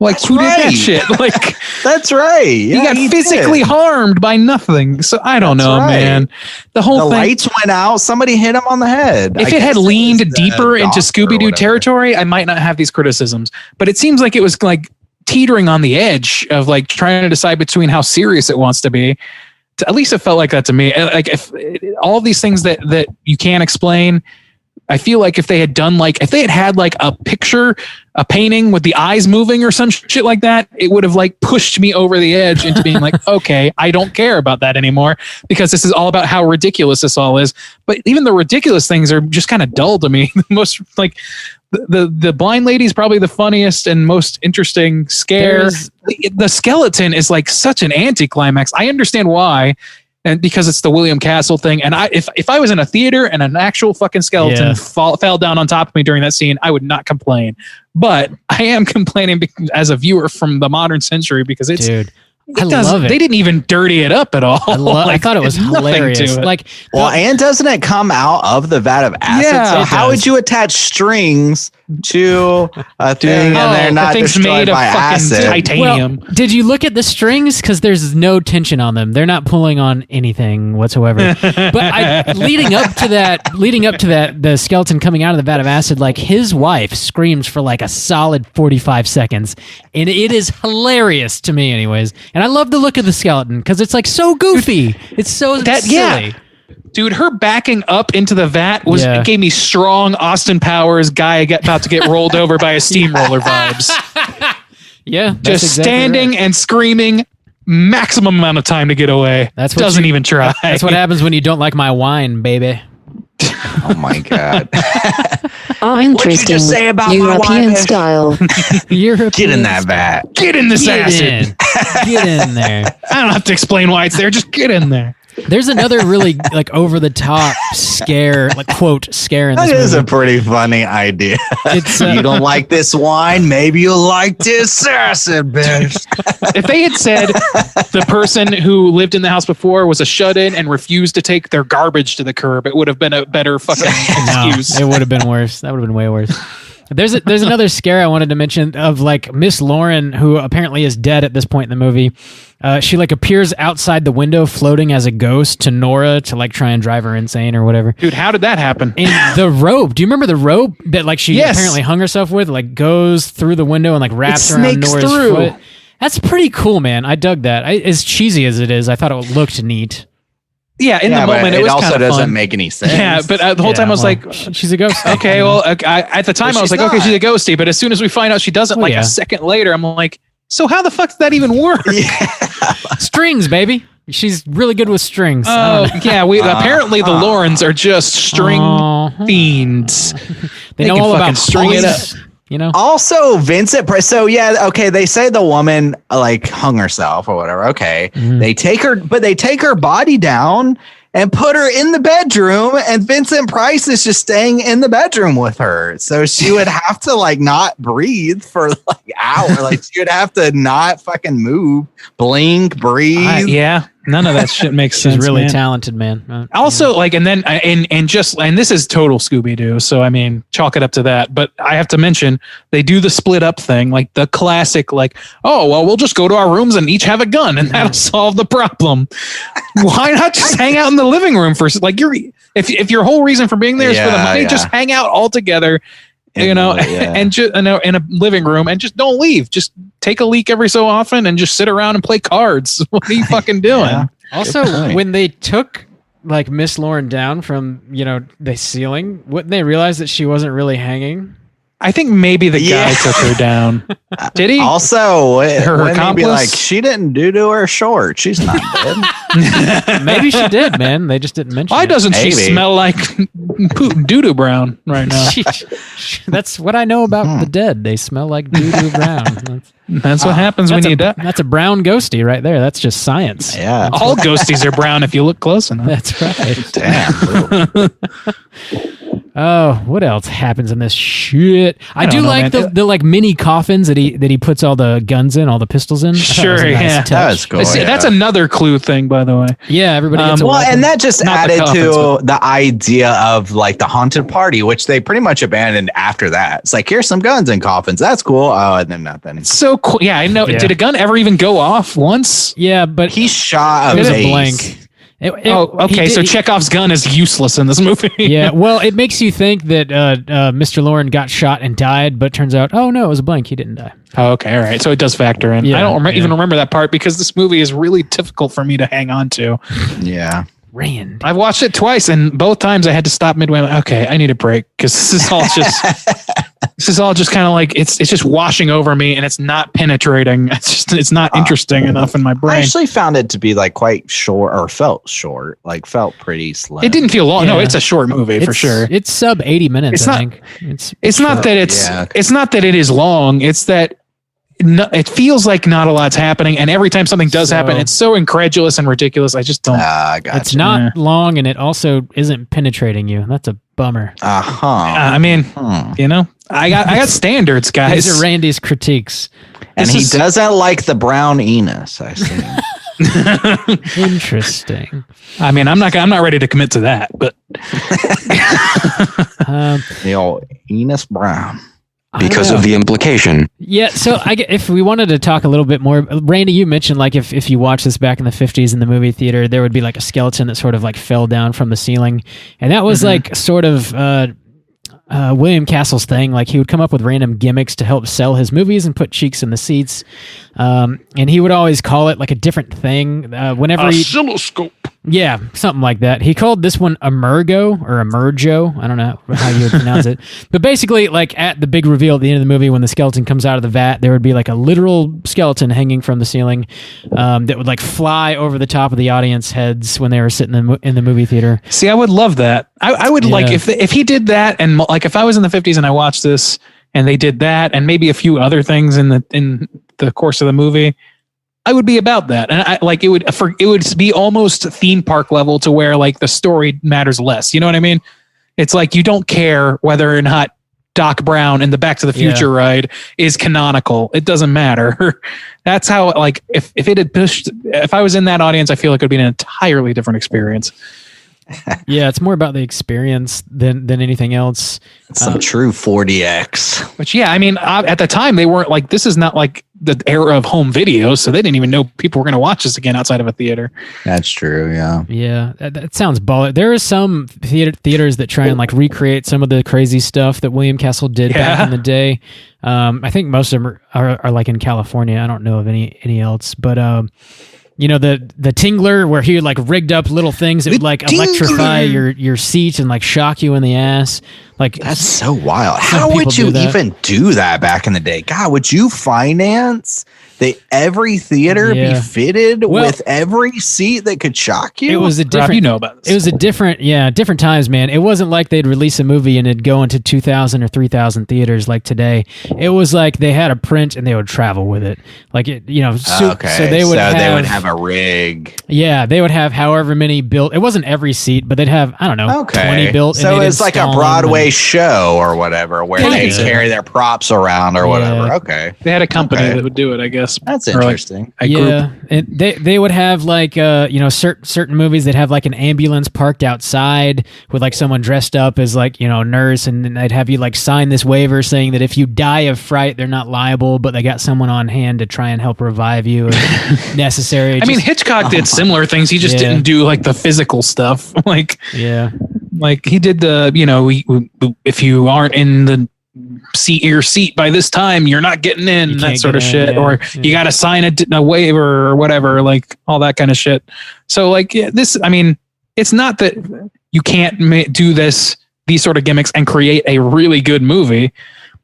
like, who did that shit? Like, that's right. Yeah, he got physically harmed by nothing. So I don't know, man. The whole thing, lights went out. Somebody hit him on the head. If it had leaned deeper into Scooby-Doo territory, I might not have these criticisms. But it seems like it was like teetering on the edge of like trying to decide between how serious it wants to be. At least it felt like that to me. Like, if all of these things that you can't explain, I feel like if they had had like a picture, a painting with the eyes moving or some shit like that, it would have like pushed me over the edge into being like, okay, I don't care about that anymore, because this is all about how ridiculous this all is. But even the ridiculous things are just kind of dull to me. Most like the blind lady is probably the funniest and most interesting scare. The skeleton is like such an anticlimax. I understand why. And because it's the William Castle thing. And if I was in a theater and an actual fucking skeleton fell down on top of me during that scene, I would not complain. But I am complaining as a viewer from the modern century because it's... Dude. I love it. They didn't even dirty it up at all. I thought it was hilarious. And doesn't it come out of the vat of acid? Yeah, so how would you attach strings to a thing and they're not destroyed by acid? Titanium. Well, did you look at the strings? Because there's no tension on them. They're not pulling on anything whatsoever. But leading up to that, the skeleton coming out of the vat of acid, like his wife screams for like a solid 45 seconds, and it is hilarious to me, anyways. And I love the look of the skeleton because it's like so goofy. It's so silly. Yeah. Dude, her backing up into the vat it gave me strong Austin Powers guy about to get rolled over by a steamroller vibes. Yeah. Just exactly standing and screaming, maximum amount of time to get away. Doesn't even try. That's what happens when you don't like my wine, baby. Oh my God. Oh, interesting. What'd you just say about European style. Get in that vat. Get in this acid. Get in there. I don't have to explain why it's there. Just get in there. There's another really like over the top scare, like quote scare in this movie. That is a pretty funny idea. It's you don't like this wine, maybe you'll like this acid, bitch. If they had said the person who lived in the house before was a shut-in and refused to take their garbage to the curb, it would have been a better fucking excuse. It would have been worse. That would have been way worse. There's another scare I wanted to mention of like Miss Lauren, who apparently is dead at this point in the movie. She like appears outside the window floating as a ghost to Nora to like try and drive her insane or whatever. Dude, how did that happen? And the rope, do you remember the rope that like she apparently hung herself with, like goes through the window and like wraps around Nora's foot? That's pretty cool, man. I dug that. As cheesy as it is, I thought it looked neat. Yeah, in the moment, it was also kind of doesn't fun. make any sense. Yeah, but the whole time I was like, she's a ghost. Okay, well, at the time I was like, okay, she's a ghosty. But as soon as we find out she doesn't, a second later, I'm like, so how the fuck did that even work? Strings, baby. She's really good with strings. Oh, yeah. Apparently the Laurens are just string fiends. They know all about string it up. You know? Also, Vincent Price. So yeah, okay. They say the woman like hung herself or whatever. Okay, they take her body down and put her in the bedroom, and Vincent Price is just staying in the bedroom with her. So she would have to like not breathe for like hours. Like she would have to not fucking move, blink, breathe. Yeah. None of that shit makes sense. She's really talented, man. Also, like, and then, and this is total Scooby-Doo. So, I mean, chalk it up to that. But I have to mention, they do the split up thing, like the classic, like, oh, well, we'll just go to our rooms and each have a gun and that'll solve the problem. Why not just hang out in the living room for, like, if your whole reason for being there is for the money, just hang out all together. And just in a living room and just don't leave. Just take a leak every so often and just sit around and play cards. What are you fucking doing? Yeah. Also, when they took like Miss Lauren down from, the ceiling, wouldn't they realize that she wasn't really hanging? I think maybe the guy took her down. Did he? Also, her accomplice? Be like, she didn't do to her short. She's not dead. Maybe she did, man. They just didn't mention Why it. doesn't she smell like doo-doo brown right now? That's what I know about the dead. They smell like doo-doo brown. That's what happens when you die. That's a brown ghostie right there. That's just science. Yeah. All ghosties are brown if you look close enough. That's right. Damn. Oh, what else happens in this shit? I do like the like mini coffins that he puts all the guns in, all the pistols in. Sure, touch. That was cool. That's another clue thing, by the way. Yeah, everybody gets a weapon. And that just Not added the coffins, to the idea of like the haunted party, which they pretty much abandoned after that. It's like, here's some guns and coffins. That's cool. Oh, and then nothing. So cool. Yeah, I know. Yeah. Did a gun ever even go off once? Yeah, but He shot it was a vase. blank. Okay. So Chekhov's gun is useless in this movie. Yeah, well, it makes you think that Mr. Lauren got shot and died, but turns out, oh no, it was a blank. He didn't die. Oh, okay, all right. So it does factor in. Yeah, I don't even remember that part because this movie is really difficult for me to hang on to. Yeah. Rand. I've watched it twice, and both times I had to stop midway. I'm like, okay, I need a break because this is all just This is all just kind of like it's just washing over me, and it's not penetrating. It's not interesting enough in my brain. I actually found it to be like quite short, or felt short, like felt pretty slim. It didn't feel long. No, Yeah. it's a short movie for sure. It's sub 80 minutes. I think It's not that it's not that it is long. It's that it feels like not a lot's happening, and every time something does happen, it's so incredulous and ridiculous. I just don't. Gotcha. It's not long, and it also isn't penetrating you. That's a bummer. I mean, you know, I got standards, guys. These are Randy's critiques. And he doesn't like the brown Enos, I see. Interesting. I mean, I'm not ready to commit to that, but the old Enos Brown. Because of the implication. Yeah, so if we wanted to talk a little bit more, Randy, you mentioned like if you watch this back in the 50s in the movie theater, there would be like a skeleton that sort of like fell down from the ceiling. And that was like sort of William Castle's thing. Like he would come up with random gimmicks to help sell his movies and put cheeks in the seats. And he would always call it like a different thing. Whenever Oscilloscope. Yeah, something like that. He called this one Emergo or Emergo. I don't know how you would pronounce it. But basically, like at the big reveal at the end of the movie, when the skeleton comes out of the vat, there would be like a literal skeleton hanging from the ceiling that would like fly over the top of the audience heads when they were sitting in the movie theater. see, I would love that. I would like if he did that, and like if I was in the 50s and I watched this and they did that and maybe a few other things in the course of the movie, I would be about that. And I like it would be almost theme park level to where like the story matters less. You know what I mean? It's like you don't care whether or not Doc Brown in the Back to the Future ride is canonical. It doesn't matter. That's how like if it had pushed, if I was in that audience, I feel like it would be an entirely different experience. Yeah, it's more about the experience than anything else. Some true 4DX. Which, yeah, I mean, at the time they weren't like, this is not like the era of home videos, so they didn't even know people were going to watch this again outside of a theater. That's true, yeah. Yeah, that sounds baller. There are some theaters that try and like recreate some of the crazy stuff that William Castle did back in the day. I think most of them are like in California. I don't know of any else, but you know, the Tingler, where he like rigged up little things that would like electrify your seat and like shock you in the ass. Like that's so wild. How would you even do that back in the day? God, would you finance every theater be fitted with every seat that could shock you? It was a different. Rob, you know about this. It was a different times, man. It wasn't like they'd release a movie and it'd go into 2,000 or 3,000 theaters like today. It was like they had a print and they would travel with it. Like it, you know. So they would have a rig. Yeah, they would have however many built. It wasn't every seat, but they'd have 20 built. So it's like a Broadway show or whatever where they carry their props around or whatever. Okay, they had a company that would do it, I guess. That's interesting. Like and they would have like certain movies that have like an ambulance parked outside with like someone dressed up as like nurse, and then they'd have you like sign this waiver saying that if you die of fright, they're not liable, but they got someone on hand to try and help revive you if necessary. I mean, Hitchcock did similar things. He just didn't do like the physical stuff. Like he did the if you aren't in the your seat by this time, you're not getting in, that sort of shit. Or you got to sign a waiver or whatever, like all that kind of shit. So like this, I mean, it's not that you can't do these sort of gimmicks and create a really good movie.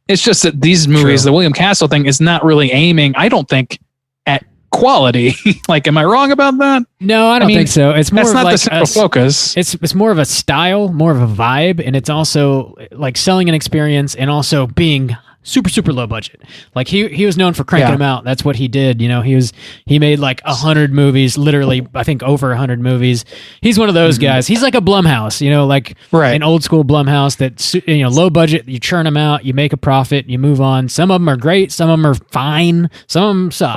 It's just that these movies, the William Castle thing, is not really aiming, I don't think, at quality. Like, am I wrong about that? No, I don't think so. It's more that's of not like the central focus. It's more of a style, more of a vibe, and it's also like selling an experience and also being super low budget. Like he was known for cranking them out. That's what he did. He made like 100 movies, literally, I think over 100 movies. He's one of those guys. He's like a Blumhouse, like an old school Blumhouse that, low budget, you churn them out, you make a profit, you move on. Some of them are great. Some of them are fine. Some of them suck,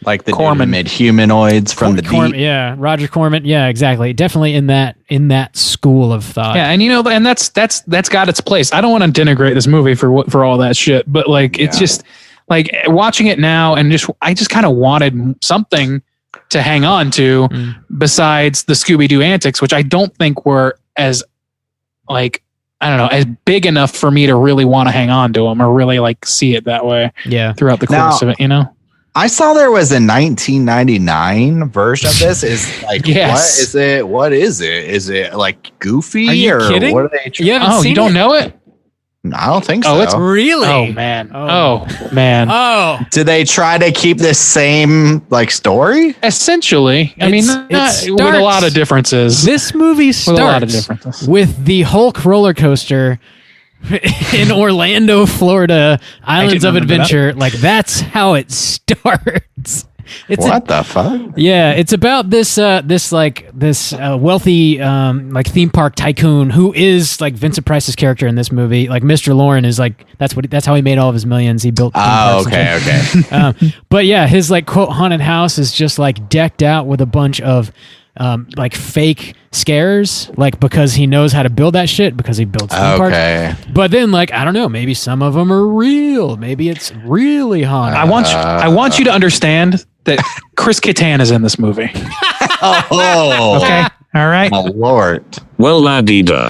Like the Corman humanoids from the deep. Yeah, Roger Corman. Yeah, exactly. Definitely in that school of thought. Yeah, and and that's got its place. I don't want to denigrate this movie for all that shit, but like it's just like watching it now, and I just kind of wanted something to hang on to besides the Scooby-Doo antics, which I don't think were as like, I don't know, as big enough for me to really want to hang on to them or really like see it that way. Yeah, throughout the course of it, I saw there was a 1999 version of this. Is like, what is it? What is it? Is it like Goofy? Are you kidding? What are they? You haven't seen you don't it? know it? I don't think so. Oh, it's Really? Oh man. Oh man. Oh, Did they try to keep this same like story? Essentially, I mean, It with a lot starts- of differences. this movie a lot of starts differences. with the Hulk roller coaster in Orlando, Florida, Islands of remember that. Adventure. Like that's how it starts. It's What the fuck? Yeah, it's about this wealthy like theme park tycoon who is like Vincent Price's character in this movie. Like Mr. Lauren is like that's how he made all of his millions. He built. theme Oh, parks and okay, shit. okay. But yeah, his like quote haunted house is just like decked out with a bunch of like fake scares, like because he knows how to build that shit because he builds theme parks. Okay. But then like I don't know, maybe some of them are real. Maybe it's really haunted. I want you to understand that Chris Kattan is in this movie. Oh, Okay. All right. my lord. Well, la-dee-da.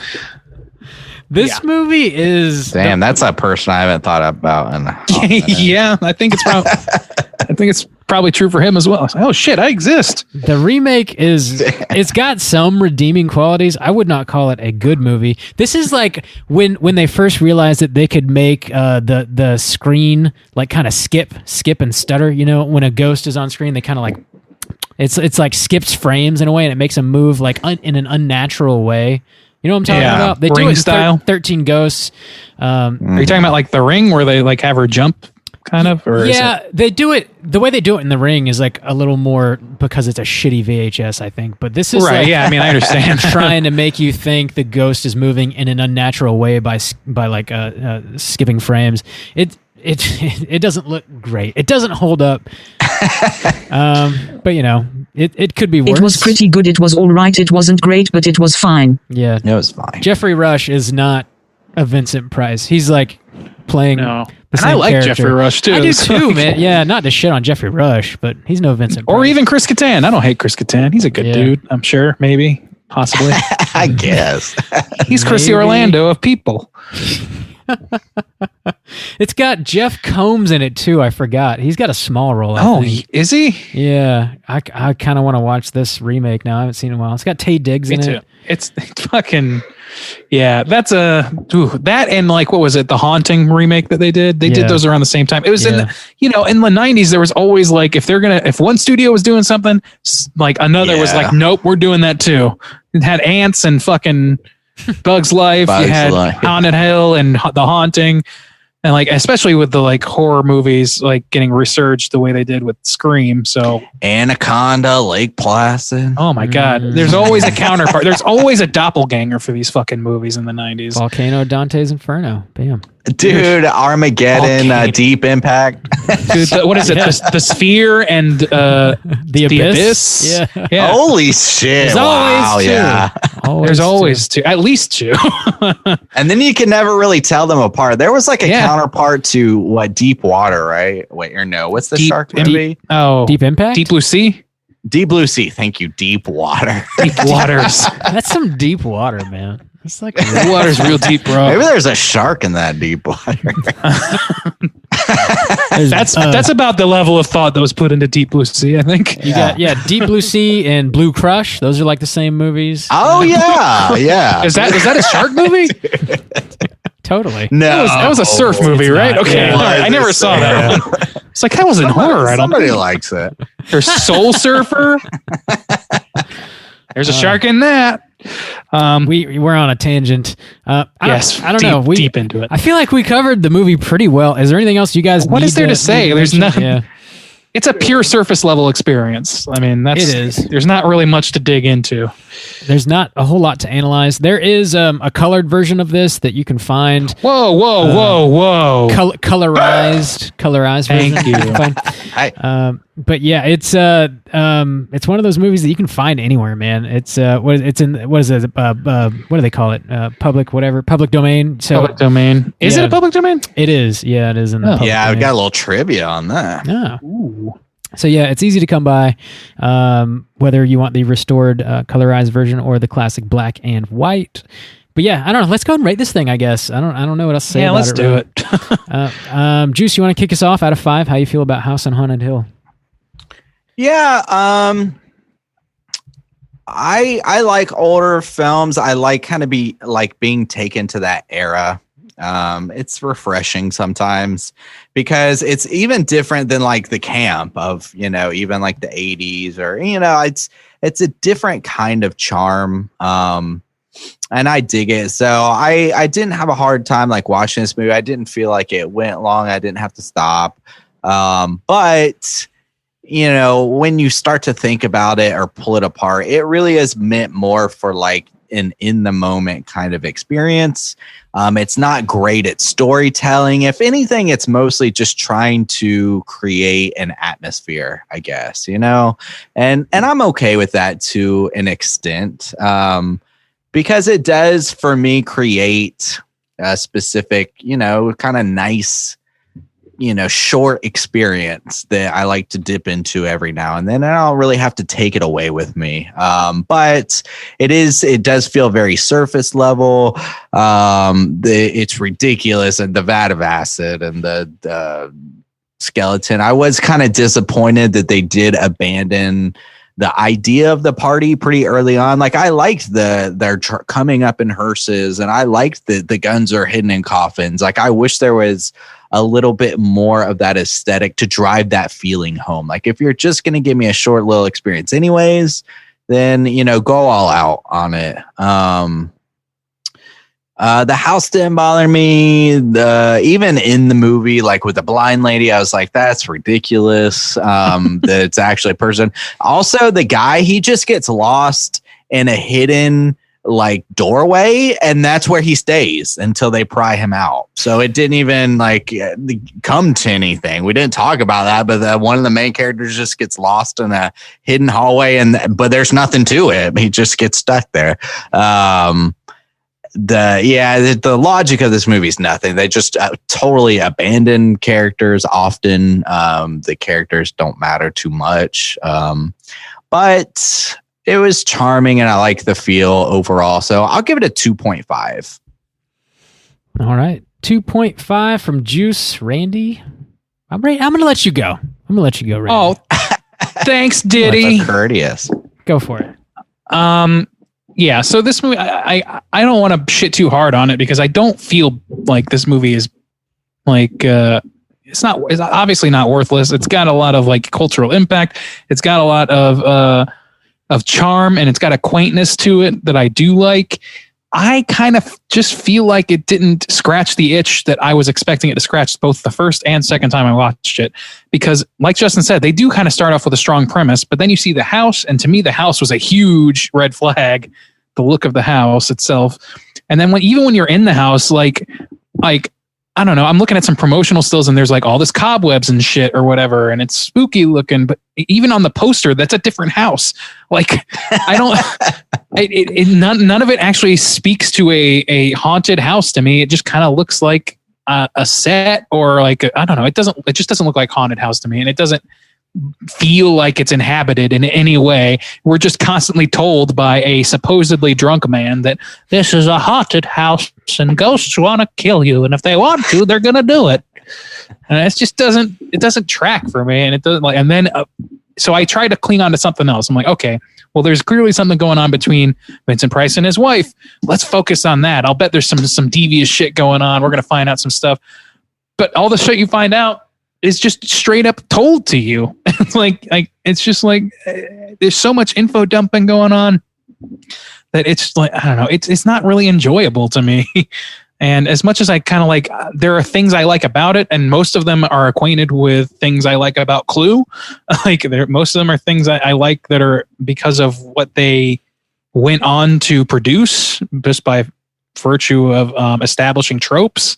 This movie is Damn, that's a person I haven't thought about. Yeah, I think it's probably true for him as well. Oh shit, I exist. The remake it's got some redeeming qualities. I would not call it a good movie. This is like when they first realized that they could make the screen like kind of skip and stutter. You know, when a ghost is on screen, they kind of like it's like skips frames in a way, and it makes them move like in an unnatural way. You know what I'm talking Yeah, about? They do Ring it in style. 13 Ghosts. Are you talking about like The Ring, where they like have her jump, kind of? Or is Yeah, they do it. The way they do it in The Ring is like a little more because it's a shitty VHS, I think. But this is right? like, Yeah, I mean, I understand. trying to make you think the ghost is moving in an unnatural way by like skipping frames. It doesn't look great. It doesn't hold up. But you know, it could be worse. It was pretty good. It was all right. It wasn't great, but it was fine. Yeah, It was fine. Jeffrey Rush is not a Vincent Price. He's like playing. No. the And same I like character. Jeffrey Rush, too, I do so- too, man. Yeah, not to shit on Jeffrey Rush, but he's no Vincent. Or Price. even Chris Kattan. I don't hate Chris Kattan. He's a good Yeah. dude. I'm sure. Maybe. Possibly. I guess. He's Chrissy Maybe. Orlando of People. It's got Jeff Combs in it too. I forgot. He's got a small role. I Oh, think. is he? Yeah. I kind of want to watch this remake now. I haven't seen it in a while. It's got Taye Diggs Me in too. it. It's fucking. Yeah, that's that and like what was it, the Haunting remake that they did? They Yeah. did those around the same time. It was in Yeah. the, in the 90s there was always like if one studio was doing something, like another was Yeah. like, nope, we're doing that too. It had Ants and fucking Bugs Life. Bugs You had Life. Haunted Hill and The Haunting. And like, especially with the like horror movies, like getting resurged the way they did with Scream. So, Anaconda, Lake Placid. oh my God, there's always a counterpart. There's always a doppelganger for these fucking movies in the 90s. Volcano, Dante's Inferno. Bam. Dude, Armageddon, Okay. Deep Impact. Dude, what is it? The Sphere and The Abyss. Yeah. Yeah. Holy shit. There's Wow, always two. yeah. There's always two, at least two. And then you can never really tell them apart. There was like a Yeah. counterpart to what Deep Water, right? Wait, or no, what's the Deep- shark Deep- movie? Oh, Deep Impact? Deep Blue Sea, Deep Blue Sea. Thank you, Deep Water. Deep Waters. That's some deep water, man. It's like The water's real deep, bro. Maybe there's a shark in that Deep Water. That's about the level of thought that was put into Deep Blue Sea, I think. you got Deep Blue Sea and Blue Crush. Those are like the same movies. Oh yeah, yeah. Is that a shark movie? Totally. No, That was a surf movie, right? not. Okay, Yeah. all right. I never saw that one. It's like that wasn't horror. I don't Somebody think. likes it. There's Soul Surfer. There's a shark in that. We're on a tangent. I don't know. Deep into it. I feel like we covered the movie pretty well. Is there anything else you guys? What need is there to say? need There's mention? nothing. It's a pure surface level experience. I mean, It is. There's not really much to dig into. There's not a whole lot to analyze. There is a colored version of this that you can find. Whoa. Colorized version. Thank you. can find. But yeah, it's one of those movies that you can find anywhere, man. It's what is it? What do they call it? Public domain. So Public domain. Is Yeah. it a public domain? it is. Yeah, it is in the public Yeah, I've domain. got a little trivia on that. Yeah. Ooh. So yeah, it's easy to come by, whether you want the restored colorized version or the classic black and white. But yeah, I don't know. Let's go and rate this thing. I guess I don't know what else to say. Yeah, about let's it, do really. it. Juice, you want to kick us off out of 5? How you feel about House on Haunted Hill? Yeah, I like older films. I like kind of being taken to that era. It's refreshing sometimes because it's even different than like the camp of, even like the 80s or, it's a different kind of charm. And I dig it. So I didn't have a hard time like watching this movie. I didn't feel like it went long. I didn't have to stop. But when you start to think about it or pull it apart, it really is meant more for like an in the moment kind of experience. It's not great at storytelling. If anything, it's mostly just trying to create an atmosphere, I guess, and I'm okay with that to an extent. Because it does, for me, create a specific, kind of nice, short experience that I like to dip into every now and then. And I don't really have to take it away with me. But it does feel very surface level. It's ridiculous. And the vat of acid and the skeleton. I was kind of disappointed that they did abandon the idea of the party pretty early on. Like I liked they're coming up in hearses, and I liked the guns are hidden in coffins. Like I wish there was a little bit more of that aesthetic to drive that feeling home. Like if you're just going to give me a short little experience anyways, then, go all out on it. The house didn't bother me. Even in the movie, like with the blind lady, I was like, that's ridiculous. That it's actually a person. Also, the guy, he just gets lost in a hidden like doorway, and that's where he stays until they pry him out. So it didn't even like come to anything. We didn't talk about that, but one of the main characters just gets lost in a hidden hallway, but there's nothing to it. He just gets stuck there. The logic of this movie is nothing. They just totally abandon characters. Often the characters don't matter too much, but it was charming and I like the feel overall. So I'll give it a 2.5. All right, 2.5 from Juice. Randy, I'm going to let you go. Randy. Oh, thanks, Diddy. Courteous. Go for it. Yeah, so this movie, I don't want to shit too hard on it because I don't feel like this movie is like it's obviously not worthless. It's got a lot of like cultural impact. It's got a lot of charm, and it's got a quaintness to it that I do like. I kind of just feel like it didn't scratch the itch that I was expecting it to scratch both the first and second time I watched it. Because like Justin said, they do kind of start off with a strong premise, but then you see the house. And to me, the house was a huge red flag, the look of the house itself. And then even when you're in the house, like, I don't know, I'm looking at some promotional stills and there's like all this cobwebs and shit or whatever. And it's spooky looking, but even on the poster, that's a different house. Like I don't, none of it actually speaks to a haunted house to me. It just kind of looks like a set or like, I don't know. It just doesn't look like haunted house to me. And it doesn't feel like it's inhabited in any way. We're just constantly told by a supposedly drunk man that this is a haunted house and ghosts want to kill you, and if they want to, they're gonna do it. And it just doesn't track for me, and it doesn't like. And then so I tried to cling on to something else. I'm like, okay, well, there's clearly something going on between Vincent Price and his wife. Let's focus on that. I'll bet there's some devious shit going on. We're gonna find out some stuff, but all the shit you find out is just straight up told to you. It's like it's just like there's so much info dumping going on that it's like, I don't know, it's not really enjoyable to me. And as much as I kind of like, there are things I like about it, and most of them are acquainted with things I like about Clue. Like most of them are things I like that are because of what they went on to produce, just by virtue of establishing tropes.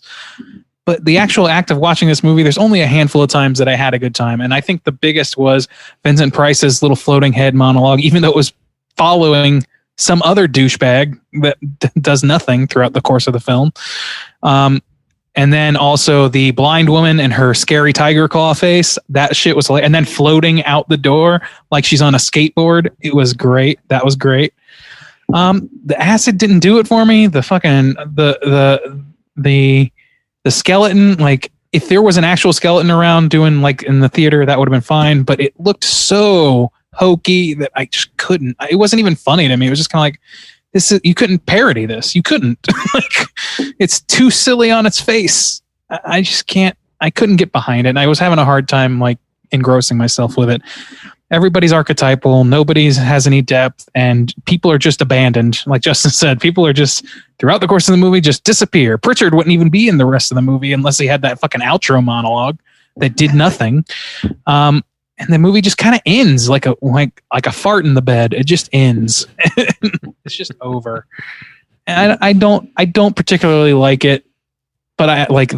But the actual act of watching this movie, there's only a handful of times that I had a good time. And I think the biggest was Vincent Price's little floating head monologue, even though it was following some other douchebag that does nothing throughout the course of the film. And then also the blind woman and her scary tiger claw face. That shit was hilarious. And then floating out the door like she's on a skateboard. It was great. That was great. The acid didn't do it for me. The fucking the skeleton, like if there was an actual skeleton around doing like in the theater, that would have been fine. But it looked so hokey that I just couldn't. It wasn't even funny to me. It was just kind of like, you couldn't parody this. You couldn't. Like, it's too silly on its face. I just can't. I couldn't get behind it. And I was having a hard time like engrossing myself with it. Everybody's archetypal. Nobody has any depth, and people are just abandoned. Like Justin said, people are just throughout the course of the movie just disappear. Pritchard wouldn't even be in the rest of the movie unless he had that fucking outro monologue that did nothing. And the movie just kind of ends like a fart in the bed. It just ends. It's just over. And I don't particularly like it, but like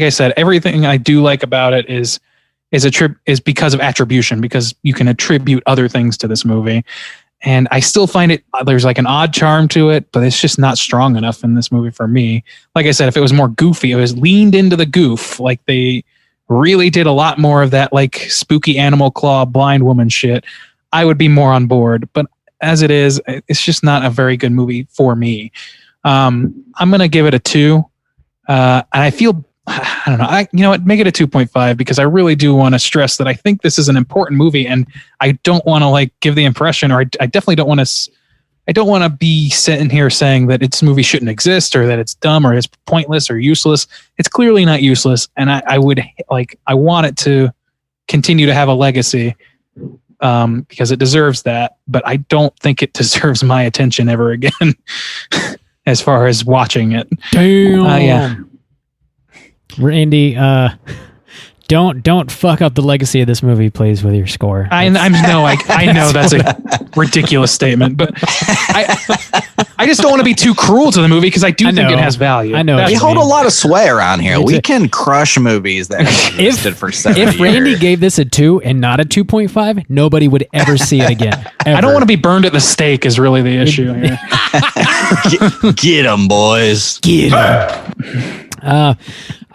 I said, everything I do like about it is because of attribution, because you can attribute other things to this movie. And I still find it, there's like an odd charm to it, but it's just not strong enough in this movie for me. Like I said, if it was more goofy, it was leaned into the goof. Like they really did a lot more of that, like spooky animal claw blind woman shit, I would be more on board. But as it is, it's just not a very good movie for me. I'm going to give it a 2. And I feel, I don't know. You know what? Make it a 2.5 because I really do want to stress that I think this is an important movie, and I don't want to like give the impression, or I definitely don't want to. I don't want to be sitting here saying that this movie shouldn't exist, or that it's dumb, or it's pointless, or useless. It's clearly not useless, and I want it to continue to have a legacy because it deserves that. But I don't think it deserves my attention ever again, as far as watching it. Damn. Yeah. Randy, don't fuck up the legacy of this movie, please, with your score. I know that's a ridiculous statement, but I just don't want to be too cruel to the movie because I do think it has value. I know. We hold a lot of sway around here. We can crush movies that have existed for 7 years. If Randy gave this a 2 and not a 2.5, nobody would ever see it again. Ever. I don't want to be burned at the stake is really the issue here. Get them, boys. Get them.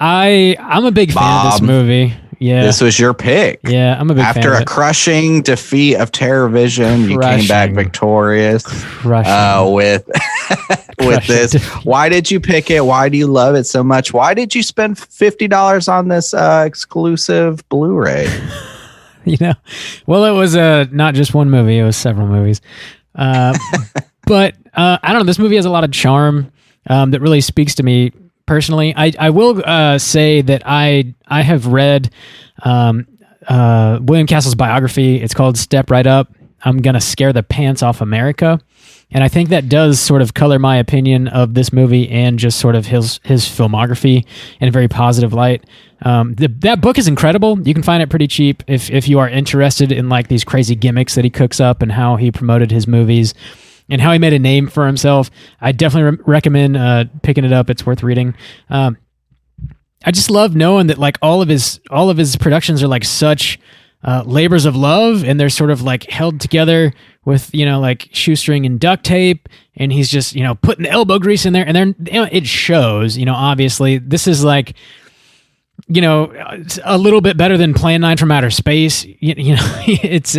I'm a big fan of this movie. Yeah, this was your pick. Yeah, I'm a big fan. After a crushing defeat of TerrorVision, you came back victorious with this. Why did you pick it? Why do you love it so much? Why did you spend $50 on this exclusive Blu-ray? Well, it was not just one movie; it was several movies. But I don't know. This movie has a lot of charm that really speaks to me. Personally, I will say that I have read William Castle's biography. It's called Step Right Up. I'm gonna scare the pants off America, and I think that does sort of color my opinion of this movie and just sort of his filmography in a very positive light. That book is incredible. You can find it pretty cheap if you are interested in like these crazy gimmicks that he cooks up and how he promoted his movies. And how he made a name for himself. I definitely recommend picking it up. It's worth reading. I just love knowing that like all of his productions are like such labors of love, and they're sort of like held together with like shoestring and duct tape, and he's just putting the elbow grease in there, and then it shows. Obviously this is like a little bit better than Plan 9 from Outer Space. It's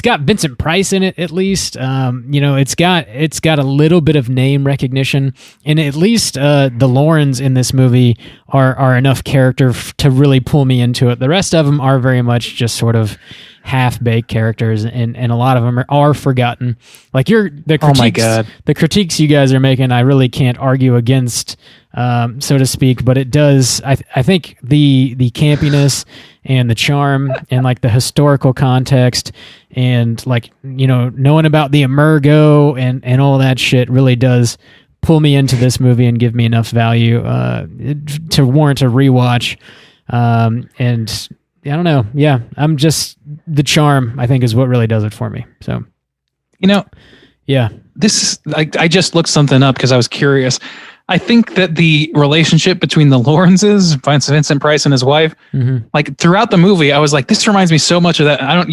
got Vincent Price in it at least. It's got a little bit of name recognition, and at least the Laurens in this movie are enough character to really pull me into it. The rest of them are very much just sort of half-baked characters, and a lot of them are forgotten. Like the critiques, oh my God. The critiques you guys are making, I really can't argue against, so to speak. But it does. I think the campiness and the charm and like the historical context and like knowing about the Emergo and all that shit really does pull me into this movie and give me enough value to warrant a rewatch. And I don't know. Yeah, I'm just the charm, I think, is what really does it for me. So, yeah. This I just looked something up because I was curious. I think that the relationship between the Lawrences, Vincent Price and his wife, like throughout the movie, I was like, this reminds me so much of that. I don't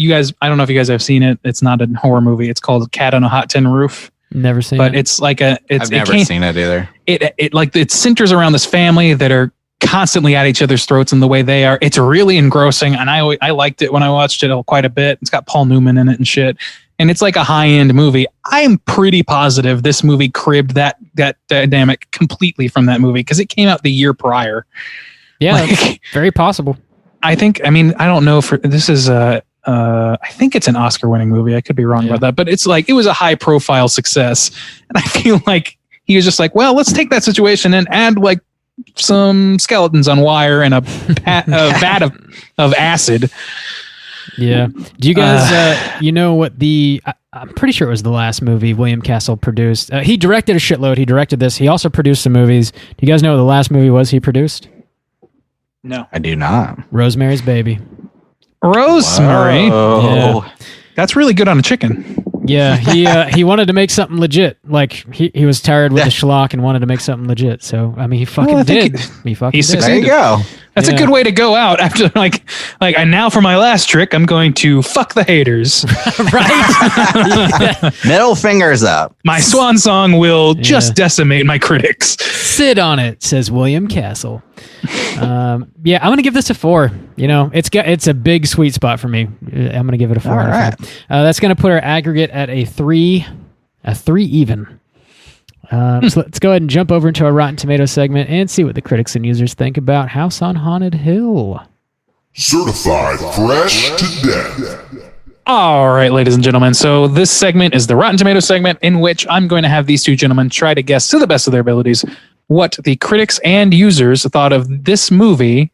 know if you guys have seen it. It's not a horror movie. It's called Cat on a Hot Tin Roof. Never seen it. But it's like I've never seen it either. It centers around this family that are constantly at each other's throats in the way they are. It's really engrossing, and I liked it when I watched it quite a bit. It's got Paul Newman in it and shit, and it's like a high-end movie. I'm pretty positive this movie cribbed that dynamic completely from that movie because it came out the year prior. Yeah, very possible. I think. I mean, I don't know if this is I think it's an Oscar-winning movie. I could be wrong about that, but it's like it was a high-profile success, and I feel like he was just like, well, let's take that situation and add like some skeletons on wire and a vat of acid. Yeah. Do you guys, you know what I'm pretty sure it was the last movie William Castle produced. He directed a shitload. He directed this. He also produced some movies. Do you guys know what the last movie was he produced? No. I do not. Rosemary's Baby. Rosemary. Yeah. That's really good on a chicken. Yeah, he wanted to make something legit. Like he was tired with the schlock and wanted to make something legit. So I mean, he fucking did. He fucking did. There you go. That's a good way to go out after like and now for my last trick, I'm going to fuck the haters. Right. Middle fingers up. My swan song will just decimate my critics. Sit on it, says William Castle. Yeah, I'm gonna give this a 4. You know, it's a big sweet spot for me. I'm gonna give it a 4. All right. That's gonna put our aggregate at a 3 even. So let's go ahead and jump over into our Rotten Tomatoes segment and see what the critics and users think about House on Haunted Hill. Certified fresh to death. All right, ladies and gentlemen. So this segment is the Rotten Tomatoes segment in which I'm going to have these two gentlemen try to guess to the best of their abilities what the critics and users thought of this movie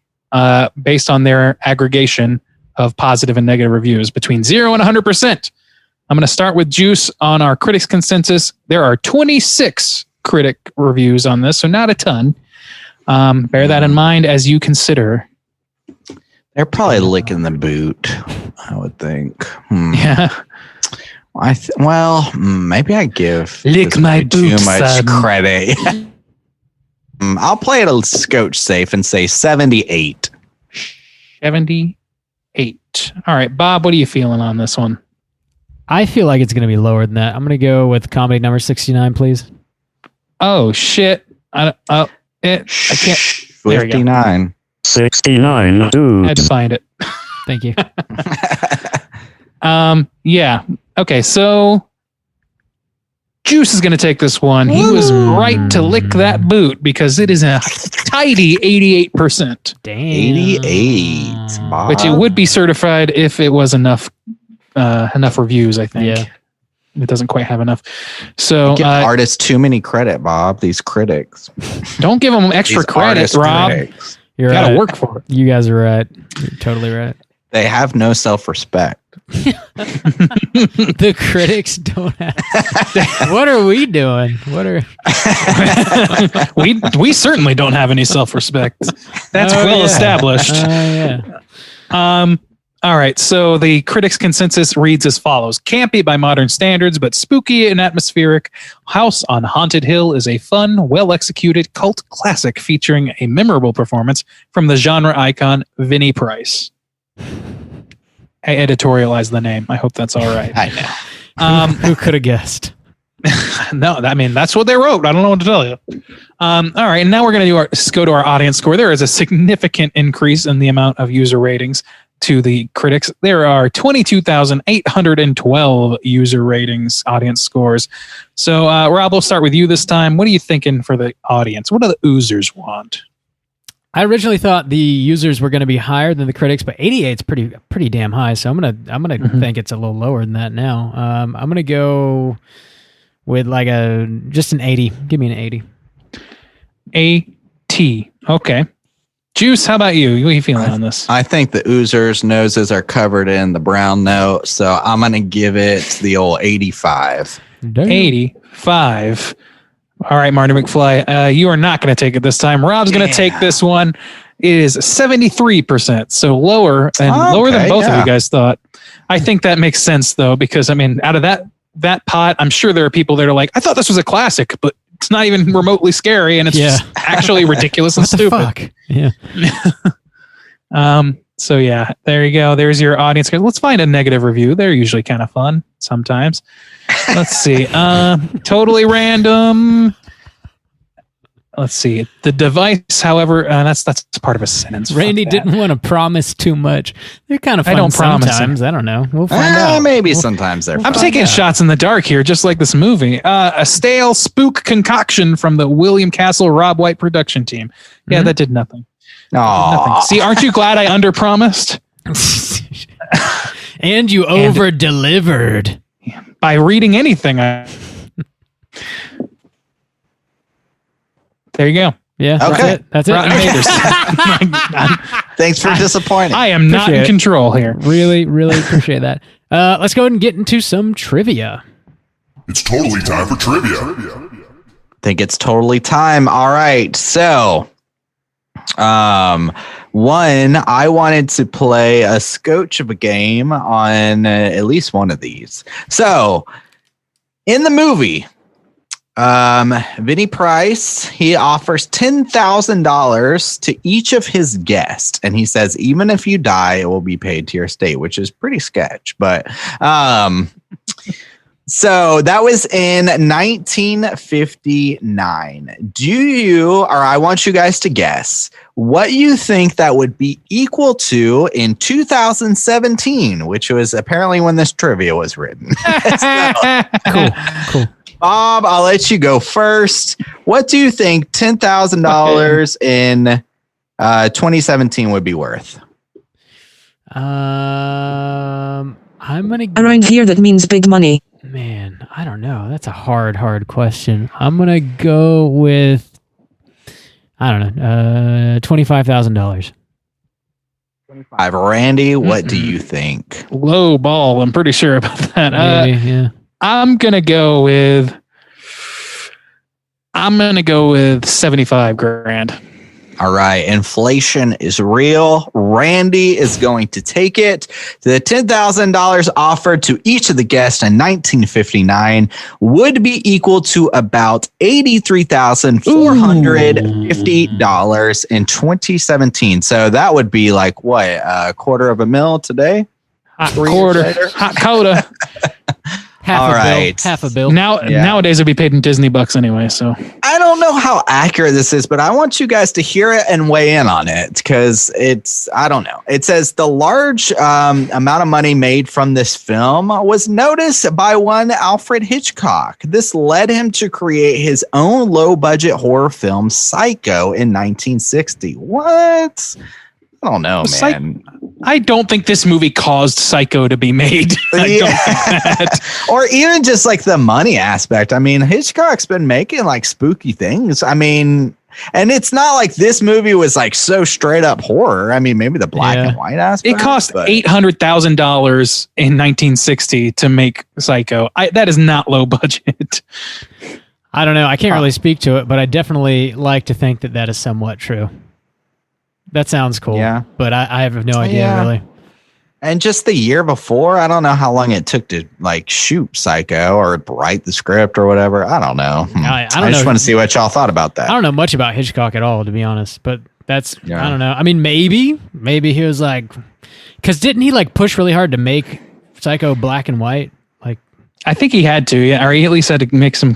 based on their aggregation of positive and negative reviews between 0 and 100%. I'm going to start with Juice on our critics consensus. There are 26 critic reviews on this, so not a ton. Bear that in mind as you consider. They're probably licking the boot, I would think. Yeah. Maybe I give Lick my boot, too much son. credit. I'll play it a scotch safe and say 78. 78. All right, Bob, what are you feeling on this one? I feel like it's going to be lower than that. I'm going to go with comedy number 69, please. Oh, shit. I can't. There we go. 59. 69, I dude. had to find it. Thank you. Yeah. Okay, so Juice is going to take this one. He was right to lick that boot because it is a tidy 88%. Damn. 88. Bob. Which it would be certified if it was enough reviews, I think. Yeah. It doesn't quite have enough. So give artists too many credit, Bob. These critics. Don't give them extra These credit, artist Rob. critics. You're You gotta right. work for it. You guys are right. You're totally right. They have no self-respect. The critics don't have. What are we doing? What are we certainly don't have any self-respect. That's well established. Yeah. All right, so the critics' consensus reads as follows. Campy by modern standards, but spooky and atmospheric, House on Haunted Hill is a fun, well-executed cult classic featuring a memorable performance from the genre icon Vinnie Price. I editorialized the name. I hope that's all right. I know. Who could have guessed? No, I mean, that's what they wrote. I don't know what to tell you. All right, and now we're going to go to our audience score. There is a significant increase in the amount of user ratings to the critics. There are 22,812 user ratings, audience scores. So, Rob, we'll start with you this time. What are you thinking for the audience? What do the oozers want? I originally thought the users were going to be higher than the critics, but 88 is pretty damn high. So I'm gonna think it's a little lower than that now. I'm gonna go with like just an 80. Give me an 80. AT. Okay. Juice, how about you? What are you feeling on this? I think the oozers' noses are covered in the brown note, so I'm going to give it the old 85. Damn. 85. All right, Marty McFly, you are not going to take it this time. Rob's going to take this one. It is 73%, so lower than both of you guys thought. I think that makes sense, though, because, I mean, out of that pot, I'm sure there are people that are like, I thought this was a classic, but it's not even remotely scary, and it's just actually ridiculous and stupid. Fuck? Yeah. So yeah, there you go. There's your audience. Let's find a negative review. They're usually kind of fun sometimes. Let's see. Totally random. Let's see. The device, however, that's part of a sentence. Randy didn't want to promise too much. They're kind of fun I don't promise sometimes. I don't know. We'll find out. Maybe sometimes they're I'm fun. taking shots in the dark here, just like this movie. A stale spook concoction from the William Castle Rob White production team. Yeah, that did nothing. Aw. Nothing. See, aren't you glad I underpromised? And you over-delivered. By reading anything. There you go. Yeah. Okay. That's it. Rotten Tomatoes. Thanks for disappointing. I am not in Appreciate it. control here. Really, really appreciate that. Let's go ahead and get into some trivia. It's totally time for trivia. Think it's totally time. All right. So, one, I wanted to play a scotch of a game on at least one of these. So, in the movie, Vinny Price, he offers $10,000 to each of his guests. And he says, even if you die, it will be paid to your estate, which is pretty sketch. But, so that was in 1959. I want you guys to guess what you think that would be equal to in 2017, which was apparently when this trivia was written. Cool. Bob, I'll let you go first. What do you think $10,000 in 2017 would be worth? I'm gonna. Around here, that means big money. Man, I don't know. That's a hard question. I'm gonna go with, I don't know, $25,000. 25. Randy, what do you think? Low ball. I'm pretty sure about that. Maybe, yeah. I'm gonna go with 75 grand. All right. Inflation is real. Randy is going to take it. The $10,000 offered to each of the guests in 1959 would be equal to about $83,450 in 2017. So that would be like what, a $250,000 today? Hot coda. Half a bill. Nowadays it'd be paid in Disney bucks anyway. So I don't know how accurate this is, but I want you guys to hear it and weigh in on it because I don't know. It says the large amount of money made from this film was noticed by one Alfred Hitchcock. This led him to create his own low budget horror film, Psycho, in 1960. What? I don't know, man. I don't think this movie caused Psycho to be made. Or even just like the money aspect. I mean, Hitchcock's been making like spooky things. I mean, and it's not like this movie was like so straight up horror. I mean, maybe the black and white aspect. It cost $800,000 in 1960 to make Psycho. That is not low budget. I don't know. I can't really speak to it, but I definitely like to think that is somewhat true. That sounds cool. Yeah. But I have no idea, really. And just the year before, I don't know how long it took to like shoot Psycho or write the script or whatever. I don't know. I just want to see what y'all thought about that. I don't know much about Hitchcock at all, to be honest. But that's, I don't know. I mean, maybe he was like, because didn't he like push really hard to make Psycho black and white? Like, I think he had to, yeah. Or he at least had to make some,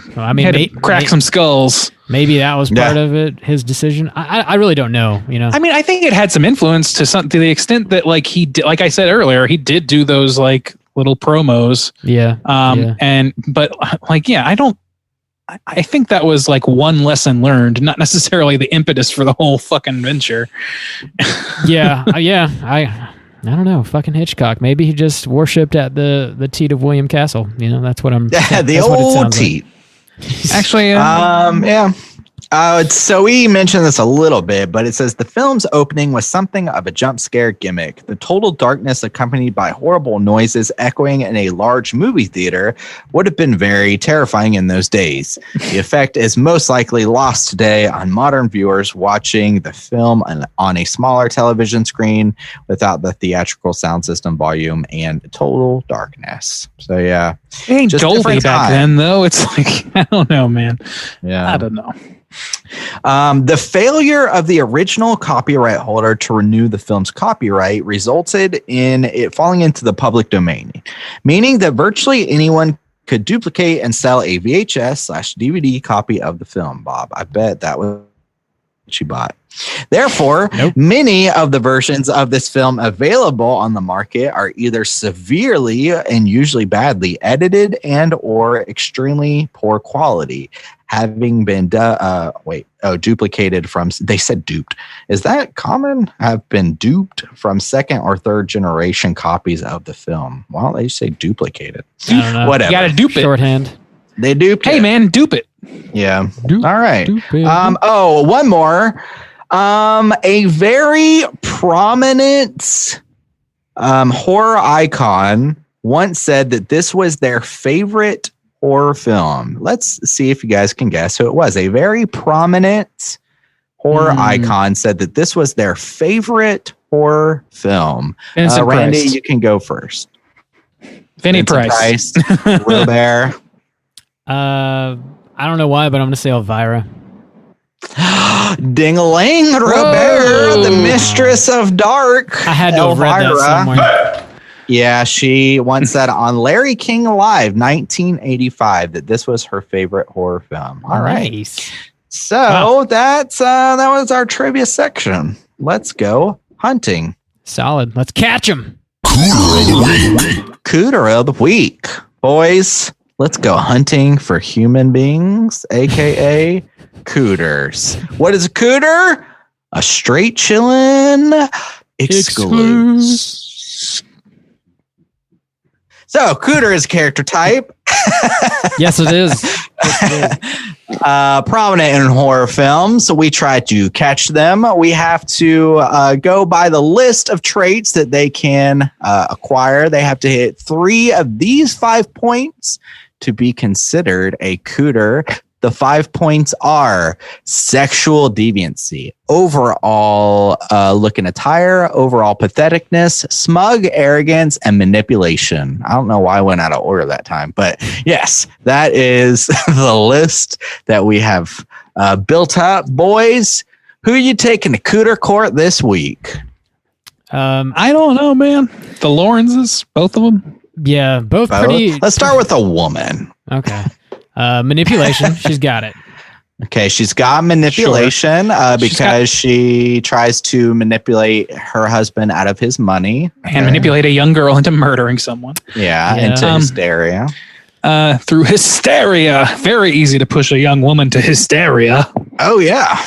crack some skulls. Maybe that was part of it, his decision. I really don't know, you know. I mean, I think it had some influence to the extent that like he did, like I said earlier, he did do those like little promos. Yeah. I think that was like one lesson learned, not necessarily the impetus for the whole fucking venture. I don't know. Fucking Hitchcock. Maybe he just worshipped at the teat of William Castle. You know, that's what I'm. The old teat. Like. Actually, so we mentioned this a little bit, but it says the film's opening was something of a jump scare gimmick. The total darkness accompanied by horrible noises echoing in a large movie theater would have been very terrifying in those days. The effect is most likely lost today on modern viewers watching the film on a smaller television screen without the theatrical sound system volume and total darkness. So yeah, it ain't Dolby back then though. It's like, I don't know, man. Yeah, I don't know. The failure of the original copyright holder to renew the film's copyright resulted in it falling into the public domain, meaning that virtually anyone could duplicate and sell a VHS/DVD copy of the film. Bob, I bet that was she bought. Therefore, many of the versions of this film available on the market are either severely and usually badly edited and or extremely poor quality, having been duplicated from, they said duped. Is that common? Have been duped from second or third generation copies of the film. Well, they say duplicated. I don't know. You Whatever. got to dupe it. Shorthand. They duped Hey, it. man, dupe it. Yeah. Dupe, All right. dupe it. One more. A very prominent horror icon once said that this was their favorite horror film. Let's see if you guys can guess who it was. A very prominent horror icon said that this was their favorite horror film. Vincent Randy, Price. you can go first. Vinny Vincent Price. Robert. I don't know why, but I'm going to say Elvira. Ding-a-ling, Robert, the mistress of dark. I had to have read that somewhere. Yeah, she once said on Larry King Live, 1985, that this was her favorite horror film. All right. Nice. So that was our trivia section. Let's go hunting. Solid. Let's catch him. Cooter of the week. Boys, let's go hunting for human beings, a.k.a. cooters. What is a cooter? A straight chillin' exclusive. So, Cooter is a character type. Yes, it is. Prominent in horror films. So we try to catch them. We have to go by the list of traits that they can acquire. They have to hit 3 of these 5 points to be considered a cooter. The 5 points are sexual deviancy, overall looking attire, overall patheticness, smug arrogance, and manipulation. I don't know why I went out of order that time, but yes, that is the list that we have built up. Boys, who are you taking to Cooter Court this week? I don't know, man. The Lawrences, both of them. Yeah, both pretty. Let's start with a woman. Okay. Manipulation. She's got it. Okay, she's got manipulation because she tries to manipulate her husband out of his money. And manipulate a young girl into murdering someone. Yeah. Into hysteria. Through hysteria. Very easy to push a young woman to hysteria. Oh, yeah.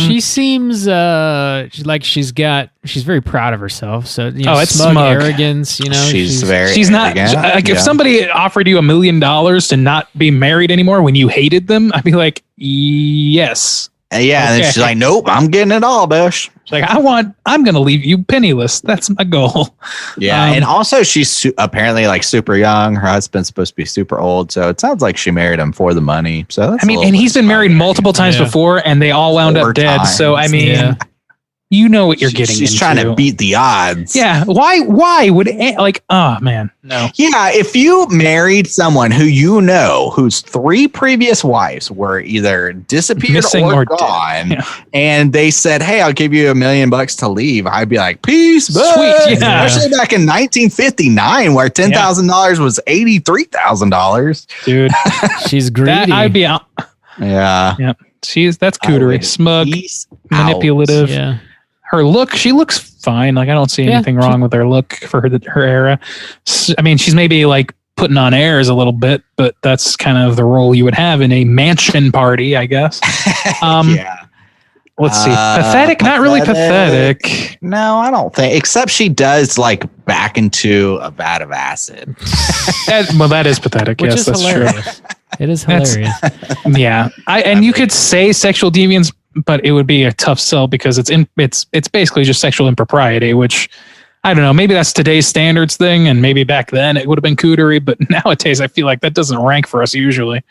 She seems like she's very proud of herself. So it's smug smug. arrogance. She's very. She's not arrogant. like if somebody offered you $1 million to not be married anymore when you hated them, I'd be like, yes. Yeah, and then she's like, nope, I'm getting it all, Bush. She's like, I'm going to leave you penniless. That's my goal. Yeah, and also she's apparently like super young. Her husband's supposed to be super old, so it sounds like she married him for the money. So that's and he's been married multiple times before, and they all wound up dead. So you know what you're getting into. She's trying to beat the odds. Yeah. Why would oh man, no. Yeah, if you married someone who whose 3 previous wives were either disappeared Missing or gone, and they said, "Hey, I'll give you $1 million to leave," I'd be like, "Peace, bud." Sweet, yeah. Especially back in 1959, where $10,000 was $83,000. Dude, she's greedy. I'd be out. Yeah. Yeah. That's cootery, smug, manipulative. Yeah. Her look, she looks fine. Like I don't see anything wrong with her look for her era. I mean, she's maybe like putting on airs a little bit, but that's kind of the role you would have in a mansion party, I guess. Yeah. Let's see. Pathetic? Not really pathetic. No, I don't think. Except she does like back into a vat of acid. That is pathetic. Which yes, is that's hilarious. true. It is hilarious. Yeah, you could say sexual deviance, but it would be a tough sell because it's basically just sexual impropriety, which I don't know. Maybe that's today's standards thing, and maybe back then it would have been cootery, but nowadays I feel like that doesn't rank for us usually.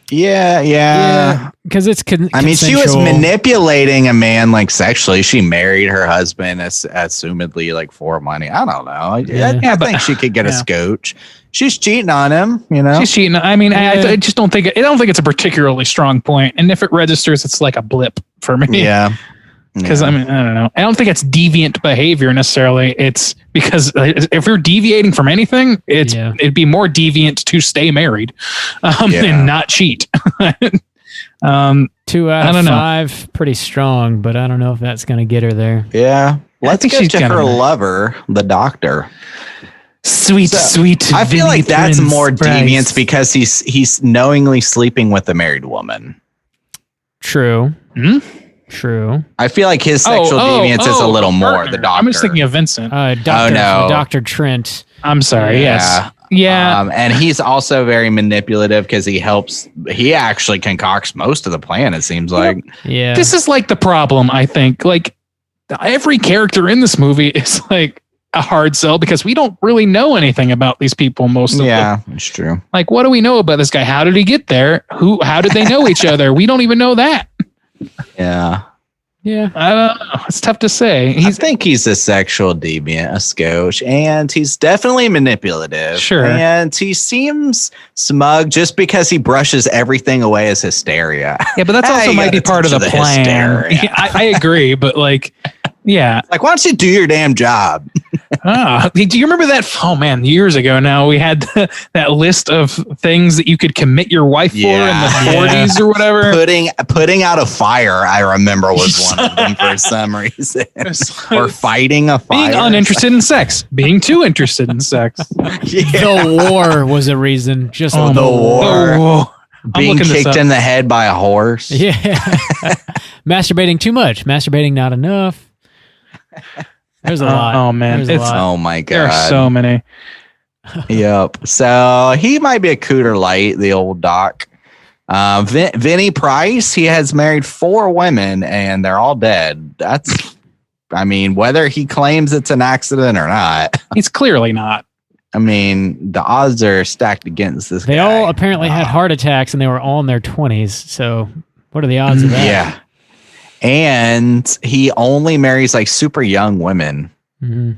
Yeah. Because it's she was manipulating a man like sexually. She married her husband assumedly like for money. I don't know. I think she could get a scotch. She's cheating on him, She's cheating. I mean, I just don't think it's a particularly strong point. And if it registers, it's like a blip for me. Yeah. Because I mean, I don't know. I don't think it's deviant behavior necessarily. It's because if you're deviating from anything, it'd be more deviant to stay married and not cheat. 2 out I of don't know. 5, pretty strong, but I don't know if that's going to get her there. Yeah. Let's think get she's to gonna her win. lover, the doctor. Sweet. I feel like that's Prince more Price. deviance because he's knowingly sleeping with a married woman. True. Hmm? True. I feel like his sexual deviance is a little more. partner. The doctor. I'm just thinking of Vincent. Dr. no. Dr. Trent. I'm sorry. Yes. Yeah. And he's also very manipulative because he actually concocts most of the plan, it seems like. Yeah. This is like the problem, I think. Like, every character in this movie is like a hard sell because we don't really know anything about these people most of them. Yeah, it's true. Like, what do we know about this guy? How did he get there? How did they know each other? We don't even know that. Yeah. Yeah. I don't know. It's tough to say. I think he's a sexual deviant, a scotch, and he's definitely manipulative. Sure. And he seems smug just because he brushes everything away as hysteria. Yeah, but that's Hey, also you might be gotta part of touch the the plan. hysteria. Yeah, I agree, but like, yeah. Like, why don't you do your damn job? Do you remember that? Oh man, years ago now, we had that list of things that you could commit your wife for in the 40s or whatever. Putting out a fire, I remember, was one of them for some reason. Or fighting a fire. Being uninterested in sex. Being too interested in sex. The war was a reason. Just the war. Oh, Being kicked in the head by a horse. Yeah. Masturbating too much. Masturbating not enough. There's a lot. Oh man. There's a lot. Oh my God. There are so many. Yep. So he might be a Cooter light, the old doc. Vinny Price, he has married 4 women and they're all dead. I mean, whether he claims it's an accident or not, He's clearly not. I mean, the odds are stacked against this They guy. all apparently had heart attacks and they were all in their 20s. So what are the odds of that? Yeah. And he only marries like super young women. Mhm.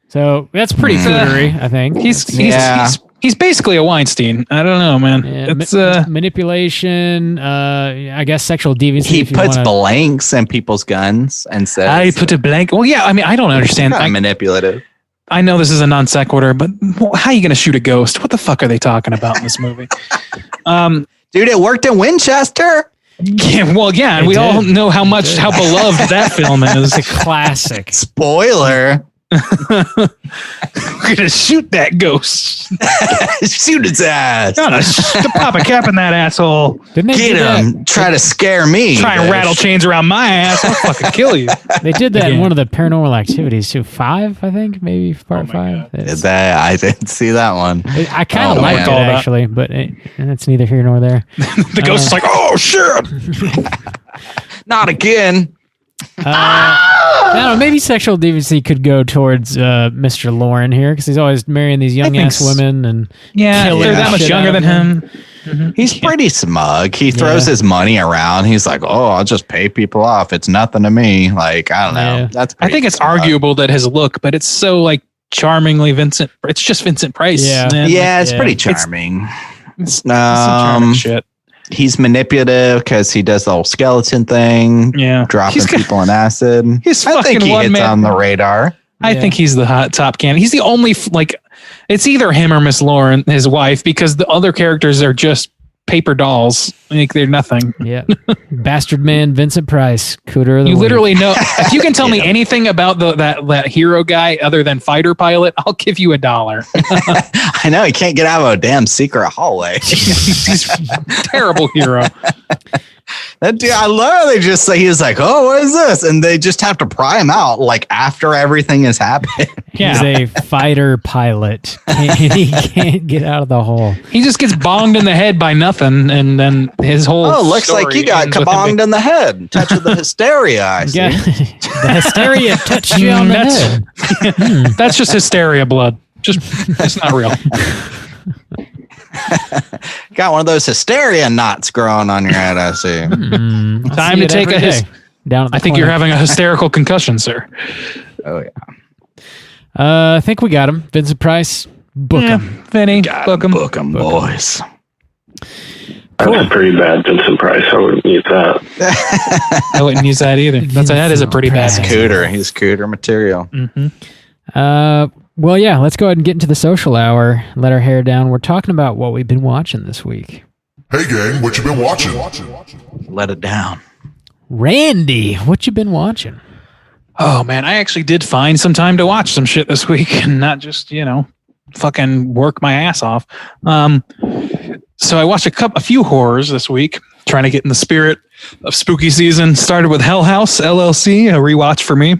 So that's pretty cootery, I think. He's basically a Weinstein. I don't know, man. Yeah, It's manipulation, I guess sexual deviancy. He if you puts wanna- blanks in people's guns and says, I put a blank. Well, yeah. I mean, I don't understand. kind of manipulative. I know this is a non sequitur, but how are you going to shoot a ghost? What the fuck are they talking about in this movie? Dude, it worked in Winchester. Yeah, well, yeah, and It we all did. know how beloved that film is. It's a classic. Spoiler. We're gonna shoot that ghost. Shoot its ass. Gotta pop a cap in that asshole. Didn't they Get do that? him. Try to scare me. Try and bitch. rattle chains around my ass. I'll fucking kill you. They did that in Again. one of the Paranormal Activities too. 5, I think, maybe part 5. Did I didn't see that one. I kind of Oh, liked man. it actually, but it's neither here nor there. The ghost is like, oh shit. Not again. I don't know. Maybe sexual deviancy could go towards Mr. Lauren here because he's always marrying these young ass women and Yeah, killing they're the that much shit younger out of than them. him. He's pretty smug. He throws his money around. He's like, "Oh, I'll just pay people off. It's nothing to me." Like, I don't know. Yeah. That's. I think it's arguable that his look, but it's so like charmingly Vincent. It's just Vincent Price. Yeah. man. Yeah, it's Yeah. pretty charming. It's some charming shit. He's manipulative because he does the whole skeleton thing. Yeah, dropping He's got- people in acid. He's I think fucking he one hits man. on the radar. I think he's the hot top candidate. He's the only like, it's either him or Miss Lauren, his wife, because the other characters are just paper dolls. Like they're nothing. Yeah, bastard man, Vincent Price, Cooter. Of the You week. literally know if you can tell me anything about that hero guy other than fighter pilot, I'll give you $1. I know he can't get out of a damn secret hallway. He's a terrible hero. That dude, I love how they just say he's like, "Oh, what is this?" And they just have to pry him out like after everything has happened. He's a fighter pilot. He can't get out of the hole. He just gets bonged in the head by nothing, and then his whole Oh, looks like story you got ends with him kabonged in the head. Touch of the hysteria. I see. Yeah. The hysteria touched you on the head. being- That's just hysteria blood. Just it's not real. Got one of those hysteria knots growing on your head. I see. Time to take a his. down. At the I think you're clinic. having a hysterical concussion, sir. Oh yeah. I think we got him. Vincent Price. Book him. Vinny, book him. Book 'em, boys. That's pretty bad, Vincent Price. I wouldn't use that. I wouldn't use that either. That is a pretty bad. Cooter. He's Cooter material. Well, yeah. Let's go ahead and get into the social hour. Let our hair down. We're talking about what we've been watching this week. Hey gang, what you been watching? Let it down. Randy, what you been watching? Oh man, I actually did find some time to watch some shit this week and not just, fucking work my ass off. So I watched a few horrors this week, trying to get in the spirit of spooky season. Started with Hell House LLC, a rewatch for me,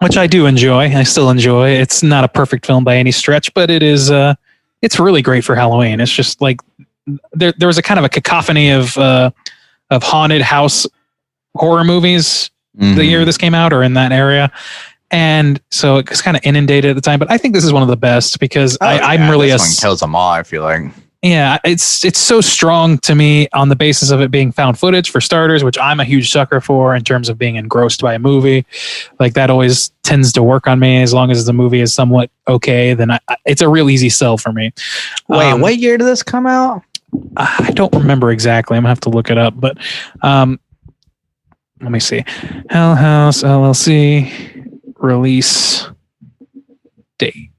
which I do enjoy. I still enjoy. It's not a perfect film by any stretch, but it is. It's really great for Halloween. It's just like there was a kind of a cacophony of haunted house horror movies the year this came out, or in that area. And so it was kind of inundated at the time, but I think this is one of the best because I'm really this one kills them all. I feel like, yeah, it's so strong to me on the basis of it being found footage for starters, which I'm a huge sucker for in terms of being engrossed by a movie. Like that always tends to work on me as long as the movie is somewhat okay. Then it's a real easy sell for me. Wait, what year did this come out? I don't remember exactly. I'm gonna have to look it up, but let me see. Hell House LLC. Release date,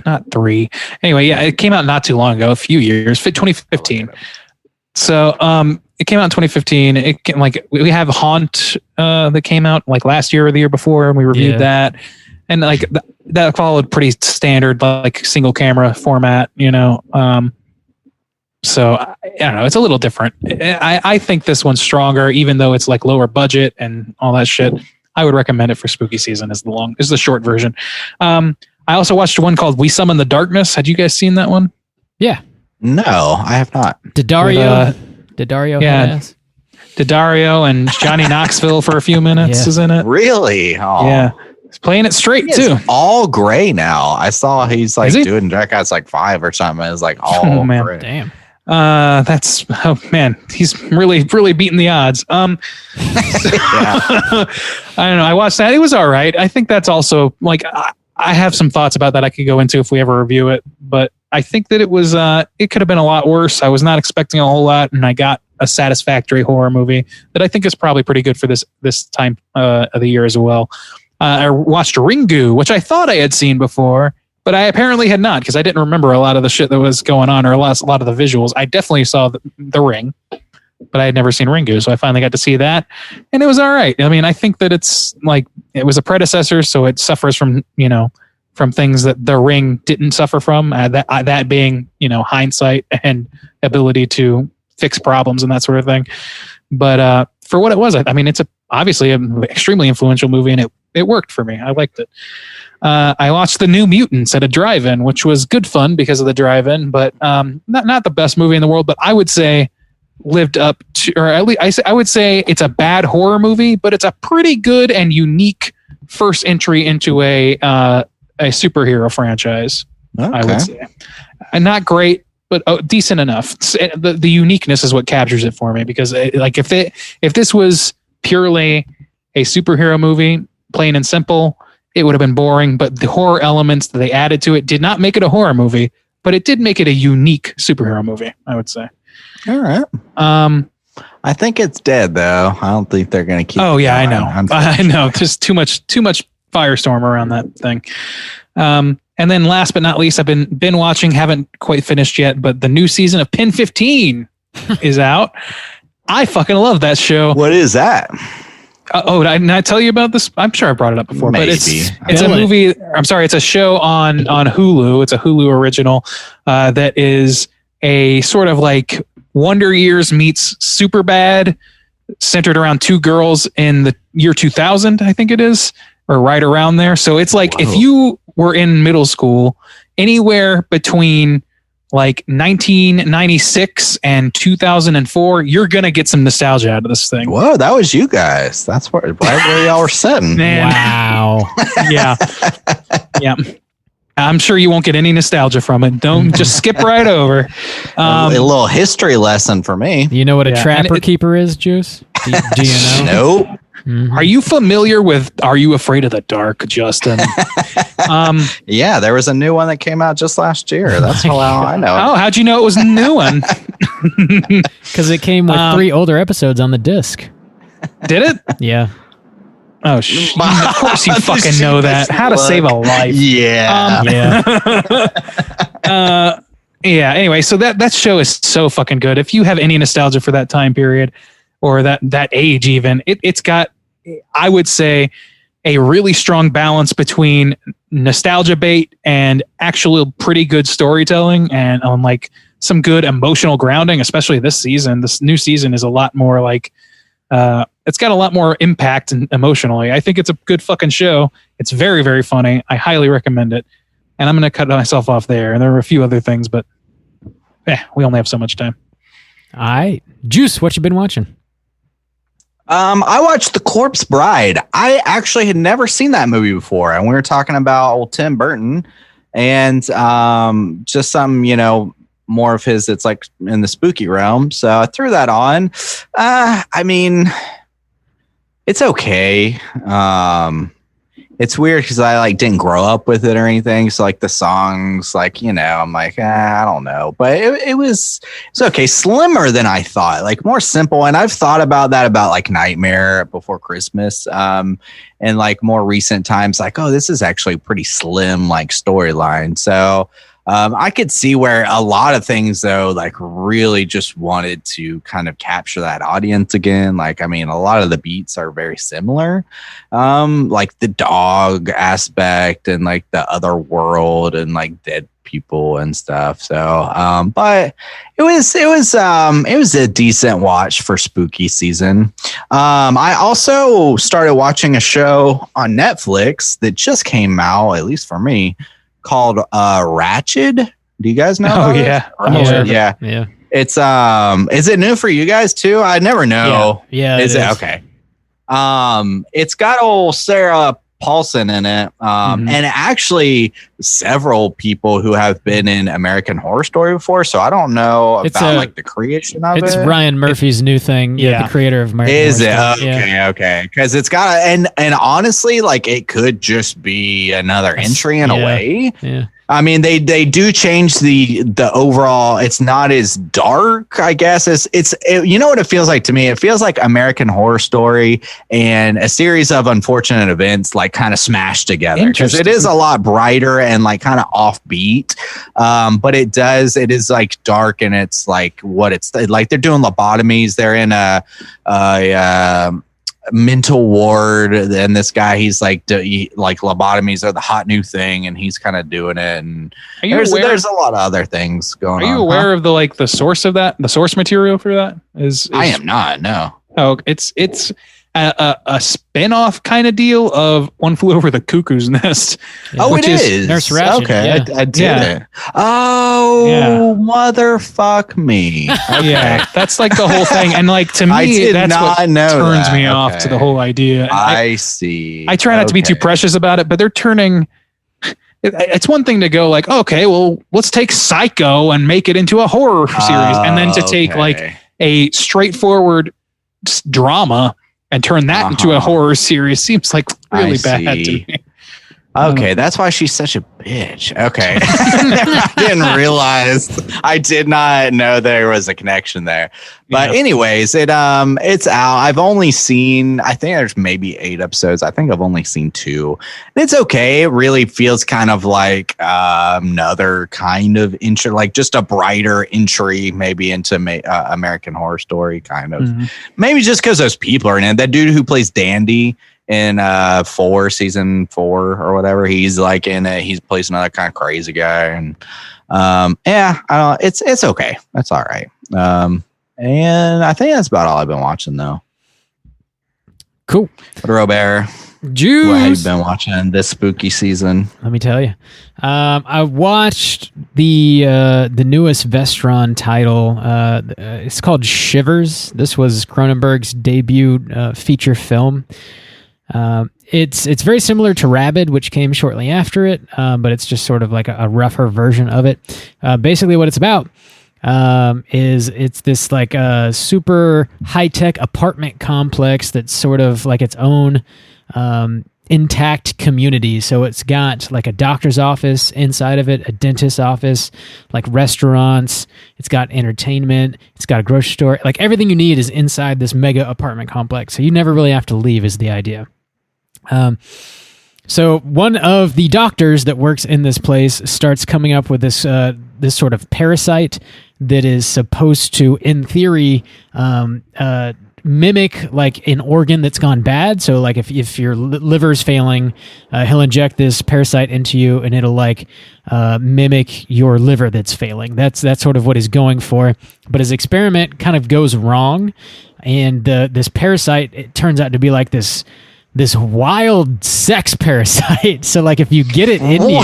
not 3. Anyway, yeah, it came out not too long ago, a few years, 2015. So it came out in 2015. It came, we have Haunt that came out like last year or the year before, and we reviewed that. And like that followed pretty standard like single camera format, so I don't know, it's a little different. I think this one's stronger, even though it's like lower budget and all that shit. I would recommend it for spooky season is the short version. I also watched one called We Summon the Darkness. Had you guys seen that one? Yeah. No, I have not. Daddario yeah. Daddario and Johnny Knoxville for a few minutes is in it. Really? Oh. Yeah. He's playing it straight too. All gray now. I saw he's like doing Jackass like 5 or something. It was like all gray. Damn. That's he's really beating the odds. I don't know. I watched that. It was all right. I think that's also like I have some thoughts about that I could go into if we ever review it, but I think that it was it could have been a lot worse. I was not expecting a whole lot, and I got a satisfactory horror movie that I think is probably pretty good for this time of the year as well. I watched Ringu, which I thought I had seen before, but I apparently had not, because I didn't remember a lot of the shit that was going on, or a lot of the visuals. I definitely saw the Ring, but I had never seen Ringu, so I finally got to see that, and it was all right. I mean, I think that it's like it was a predecessor, so it suffers from from things that the Ring didn't suffer from. That being hindsight and ability to fix problems and that sort of thing. But for what it was, I mean, it's obviously an extremely influential movie, and it worked for me. I liked it. I watched The New Mutants at a drive-in, which was good fun because of the drive-in, but not the best movie in the world, but I would say lived up to, or at least I would say it's a bad horror movie, but it's a pretty good and unique first entry into a superhero franchise. Okay. I would say, and not great, but decent enough. The uniqueness is what captures it for me, because if this was purely a superhero movie, plain and simple, it would have been boring, but the horror elements that they added to it did not make it a horror movie, but it did make it a unique superhero movie, I would say. All right. I think it's dead though. I don't think they're going to keep it going. I know. There's too much firestorm around that thing. And then last but not least, I've been watching, haven't quite finished yet, but the new season of Pen 15 is out. I fucking love that show. What is that? Did I tell you about this? I'm sure I brought it up before. Maybe. But it's a movie. I'm sorry, it's a show on Hulu. It's a Hulu original that is a sort of like Wonder Years meets Superbad, centered around 2 girls in the year 2000, I think it is, or right around there. So it's like if you were in middle school, anywhere between like 1996 and 2004, you're going to get some nostalgia out of this thing. Whoa, that was you guys. That's right where y'all were sitting. Man. Wow. Yeah. Yeah. I'm sure you won't get any nostalgia from it. Don't just skip right over. A little history lesson for me. You know what a trapper keeper is, Juice? Do you know? Nope. Mm-hmm. Are you familiar with Are You Afraid of the Dark, Justin? Yeah, there was a new one that came out just last year. That's how I know. Oh, how'd you know it was a new one? Because it came with 3 older episodes on the disc. Did it? Yeah. Oh, of course you fucking know that. How to Save a Life. Yeah. Yeah. Yeah. Anyway, so that show is so fucking good. If you have any nostalgia for that time period or that age, even it's got, I would say, a really strong balance between nostalgia bait and actual pretty good storytelling and like some good emotional grounding, especially this season. This new season is a lot more like, it's got a lot more impact and emotionally. I think it's a good fucking show. It's very, very funny. I highly recommend it. And I'm going to cut myself off there. And there are a few other things, but we only have so much time. All right. Juice, what you been watching? I watched The Corpse Bride. I actually had never seen that movie before. And we were talking about old Tim Burton and just some, more of his, it's like in the spooky realm. So I threw that on. I mean, it's okay. It's weird because I didn't grow up with it or anything. So the songs, I'm like, I don't know. But it's okay. Slimmer than I thought, more simple. And I've thought about that about Nightmare Before Christmas. And more recent times, this is actually a pretty slim storyline. So I could see where a lot of things though, really just wanted to kind of capture that audience again. A lot of the beats are very similar. The dog aspect and the other world and dead people and stuff. So, but it was a decent watch for spooky season. I also started watching a show on Netflix that just came out, at least for me, called Ratched. Do you guys know? Oh yeah. Yeah. It's is it new for you guys too? I never know. Yeah. Is it okay? It's got old Sarah Paulson in it. And actually several people who have been in American Horror Story before. So I don't know about the creation of it. It's Ryan Murphy's new thing. Yeah. The creator of American Is Horror it? Story. Okay. Yeah. Okay. Cause it's got, and honestly, it could just be another entry in a way. Yeah. I mean, they do change the overall. It's not as dark, I guess. You know what it feels like to me? It feels like American Horror Story and a series of unfortunate events kind of smashed together, because it is a lot brighter and kind of offbeat. But it is dark, and it's what it's like. They're doing lobotomies. They're in a mental ward, and this guy, he's lobotomies are the hot new thing, and he's kind of doing it. And there's a lot of other things going on. Are you aware of the source of that? The source material for that is I am not. No. Oh, it's a spin-off kind of deal of One Flew Over the Cuckoo's Nest. Yeah. Oh, it is Nurse Ratched. Okay, Yeah. I did it. Oh, motherfuck me. Okay. Yeah, that's the whole thing. And to me, that's what turns me off to the whole idea. I see. I try not to be too precious about it, but they're turning. It's one thing to go okay, well, let's take Psycho and make it into a horror series, and then to take a straightforward drama and turn that into a horror series seems really bad to me. Okay, that's why she's such a bitch. Okay. I did not know there was a connection there. But anyways, it's out. I've only seen, I think there's maybe 8 episodes. I think I've only seen 2. And it's okay. It really feels kind of like another kind of entry, just a brighter entry maybe into American Horror Story kind of. Mm-hmm. Maybe just because those people are in it. That dude who plays Dandy in season 4 or whatever, he's in it. He plays another kind of crazy guy, and I don't. It's okay. That's all right. And I think that's about all I've been watching though. Cool. Robert, Juice. What have you been watching this spooky season? Let me tell you. I watched the newest Vestron title. It's called Shivers. This was Cronenberg's debut feature film. It's very similar to Rabid, which came shortly after it, but it's just sort of a rougher version of it. Basically, what it's about is it's this super high-tech apartment complex that's sort of its own intact community. So it's got a doctor's office inside of it, a dentist's office, restaurants. It's got entertainment. It's got a grocery store. Everything you need is inside this mega apartment complex. So you never really have to leave is the idea. So one of the doctors that works in this place starts coming up with this this sort of parasite that is supposed to, in theory, mimic like an organ that's gone bad. So like if your liver's failing, he'll inject this parasite into you, and it'll like mimic your liver that's failing. That's sort of what he's going for. But his experiment kind of goes wrong, and this parasite, it turns out to be like this wild sex parasite. So like if you get it in you,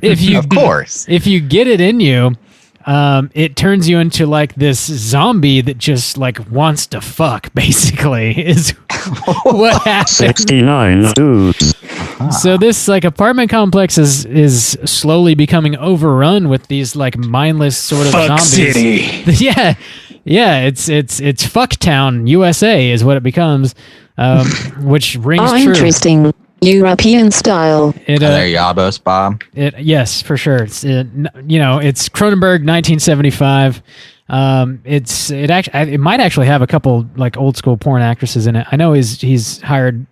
if you get it in you, it turns you into like this zombie that just like wants to fuck, basically, is what happens. 69 dudes. So this like apartment complex is slowly becoming overrun with these like mindless sort of Fuck zombies. City. Yeah, it's Fucktown, USA is what it becomes, which rings true. Interesting. European style. There, Yabos, Bob. Yes, for sure. It's it's Cronenberg, 1975. It might actually have a couple like old school porn actresses in it. I know he's hired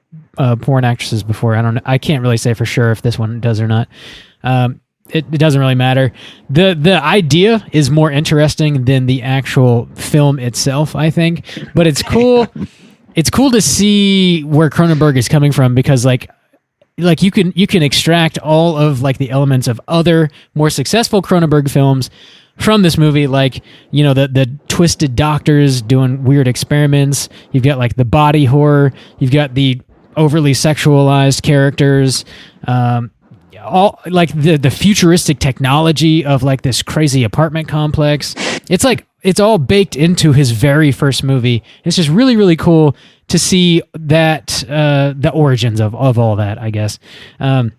porn actresses before. I don't know. I can't really say for sure if this one does or not. It doesn't really matter. The idea is more interesting than the actual film itself, I think. But it's cool. It's cool to see where Cronenberg is coming from, because like you can extract all of like the elements of other more successful Cronenberg films from this movie, like the twisted doctors doing weird experiments. You've got like the body horror. You've got the overly sexualized characters. All like the futuristic technology of like this crazy apartment complex. It's like it's all baked into his very first movie. It's just really, really cool to see that the origins of all that, I guess. I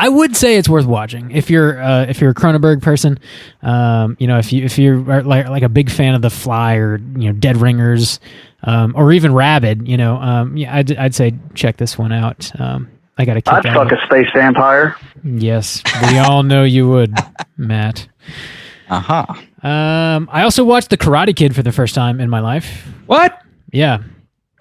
would say it's worth watching if you're a Cronenberg person. If you're like a big fan of The Fly or Dead Ringers, or even Rabid, I'd say check this one out. I got to kick I'd fuck a space vampire. Yes, we all know you would, Matt. I also watched The Karate Kid for the first time in my life. What? Yeah.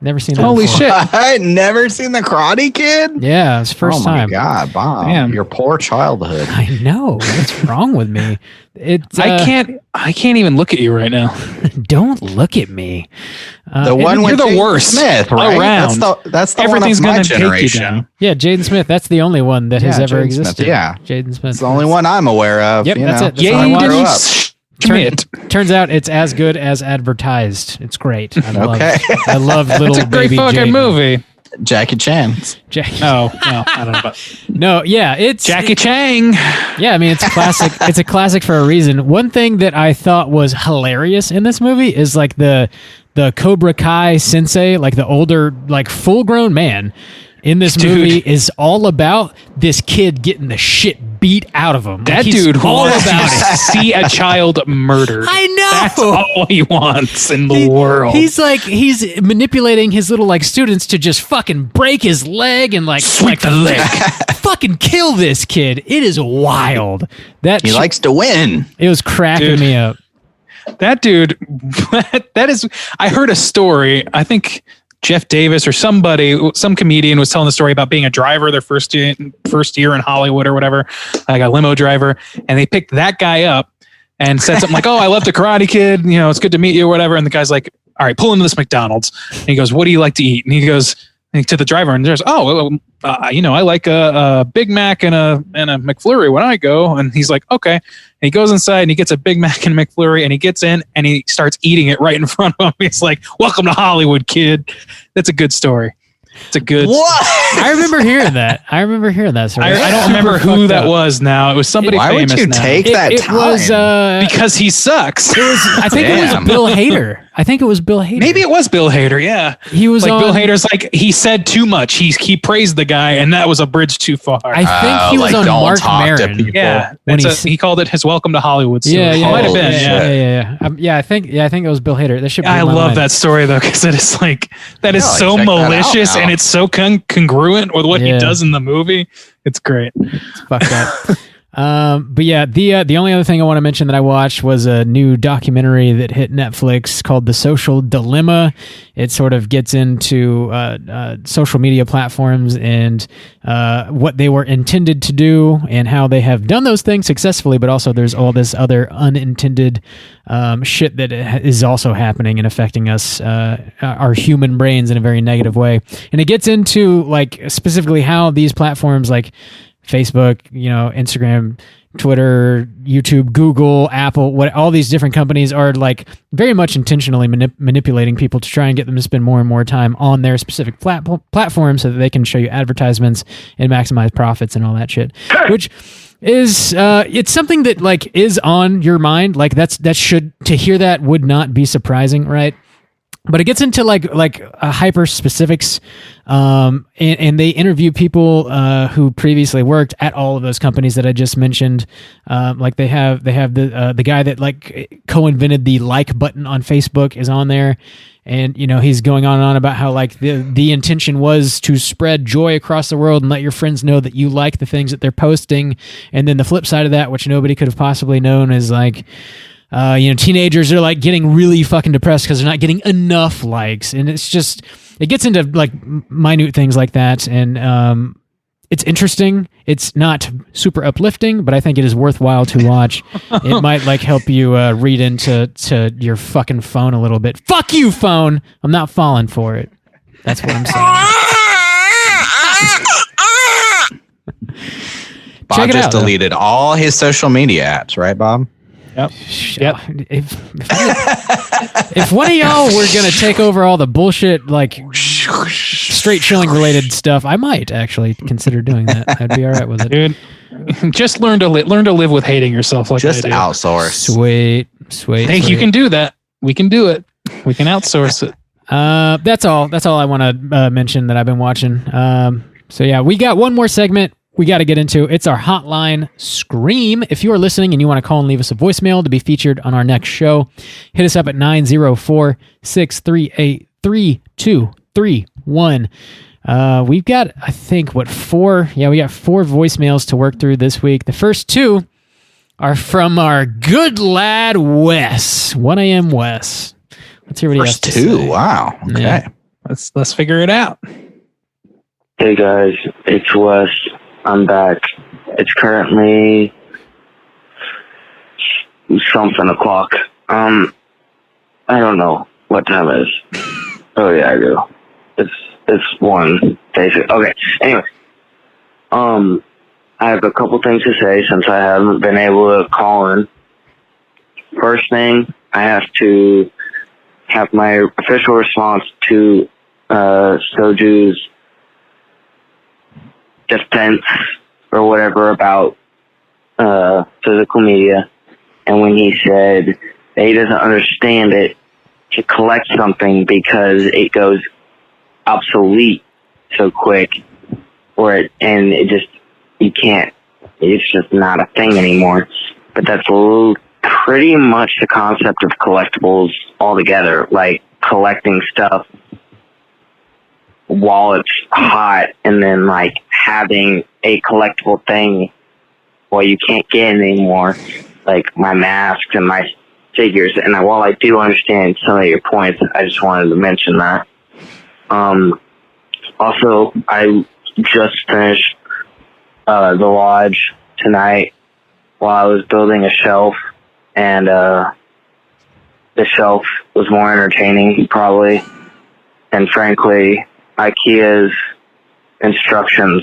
Never seen that Holy before. shit. I had never seen The Karate Kid? Yeah, it's first time. Oh my God, Bob. Damn. Your poor childhood. I know. What's wrong with me? I can't even look at you right now. Don't look at me. The one you're with the Jaden worst Smith, right? around. That's the Everything's one of my gonna take you generation. down. Yeah, Jaden Smith. That's the only one that has ever Jaden Smith, existed. yeah. Jaden Smith. It's the only one I'm aware of. Yep, that's it. That's That's all I how I grew watched. up. Turns out it's as good as advertised. It's great. I love little It's a great baby fucking Jaden. movie. Jackie Chan. No, I don't know about No, yeah, it's Jackie Chang. Yeah, I mean it's classic. It's a classic for a reason. One thing that I thought was hilarious in this movie is like the Cobra Kai sensei, like the older, like full-grown man in this movie is all about this kid getting the shit beat out of him. That Like, he's dude all wants about to it. see a child murdered. I know. That's all he wants in the world. He's manipulating his little like students to just fucking break his leg and like Sweep the leg. fucking kill this kid. It is wild. He likes to win. It was cracking me up. That dude, that is, I heard a story. I think Jeff Davis or some comedian was telling the story about being a driver their first year in Hollywood or whatever, like a limo driver. And they picked that guy up and said something like, "Oh, I love The Karate Kid. It's good to meet you," or whatever. And the guy's like, "All right, pull into this McDonald's." And he goes, "What do you like to eat?" And he goes to the driver and there's, I like a Big Mac and a McFlurry when I go. And he's like, "Okay." And he goes inside and he gets a Big Mac and a McFlurry and he gets in and he starts eating it right in front of him. He's like, "Welcome to Hollywood, kid." That's a good story. It's a good. What? I remember hearing that. Story. I don't remember who that was now. It was somebody Why famous. would you now. take that It time? was Because he sucks. I think it was Bill Hader. Maybe it was Bill Hader. Yeah, He was like on- Bill Hader's like he said too much. He praised the guy, and that was a bridge too far. I think he was on don't Mark talk to Maron. people. yeah, when he called it his welcome to Hollywood. Story. Yeah, It might have Holy been. shit. Yeah. I think it was Bill Hader. That should. I love that story though because it is like that is Yeah, like, so check that out malicious now. and it's so congruent with what he Yeah. does in the movie. It's great. Fuck that. But yeah, the only other thing I want to mention that I watched was a new documentary that hit Netflix called The Social Dilemma. It sort of gets into social media platforms and what they were intended to do and how they have done those things successfully, but also there's all this other unintended shit that is also happening and affecting us, our human brains in a very negative way. And it gets into like specifically how these platforms like Facebook, Instagram, Twitter, YouTube, Google, Apple, all these different companies are like very much intentionally manipulating people to try and get them to spend more and more time on their specific platform so that they can show you advertisements and maximize profits and all that shit, which is it's something that like is on your mind. Like to hear that would not be surprising, right? But it gets into like hyper specifics, and they interview people who previously worked at all of those companies that I just mentioned. Like they have the guy that like co-invented the like button on Facebook is on there, and he's going on and on about how like the intention was to spread joy across the world and let your friends know that you like the things that they're posting. And then the flip side of that, which nobody could have possibly known, is like, teenagers are like getting really fucking depressed because they're not getting enough likes. And it gets into like minute things like that. And it's interesting. It's not super uplifting, but I think it is worthwhile to watch. It might like help you read into your fucking phone a little bit. Fuck you, phone. I'm not falling for it. That's what I'm saying. Bob just deleted all his social media apps, right, Bob? Yep. If one of y'all were gonna take over all the bullshit like straight chilling related stuff, I might actually consider doing that. I'd be all right with it, dude. Just learn to live with hating yourself. Like just outsource. Sweet. Hey, you can do that. We can do it. We can outsource it. That's all I want to mention that I've been watching. So yeah, we got one more segment we got to get into. It's our Hotline Scream. If you are listening and you want to call and leave us a voicemail to be featured on our next show, hit us up at 904-638-3231. We've got, I think, four? Yeah, we got 4 voicemails to work through this week. The first 2 are from our good lad, Wes. 1 a.m. Wes. Let's hear what he has to say. Wow. Okay. Yeah. Let's figure it out. Hey guys, it's Wes. I'm back. It's currently something o'clock. I don't know what time it is. Oh yeah, I do. It's 1 basic. Okay. Anyway, I have a couple things to say since I haven't been able to call in. First thing, I have to have my official response to Soju's defense or whatever about physical media, and when he said that he doesn't understand it to collect something because it goes obsolete so quick, you can't, it's just not a thing anymore. But that's pretty much the concept of collectibles altogether, like collecting stuff while it's hot, and then like having a collectible thing while you can't get it anymore, like my masks and my figures. And while I do understand some of your points, I just wanted to mention that. Also, I just finished the lodge tonight while I was building a shelf, and the shelf was more entertaining probably, and frankly IKEA's instructions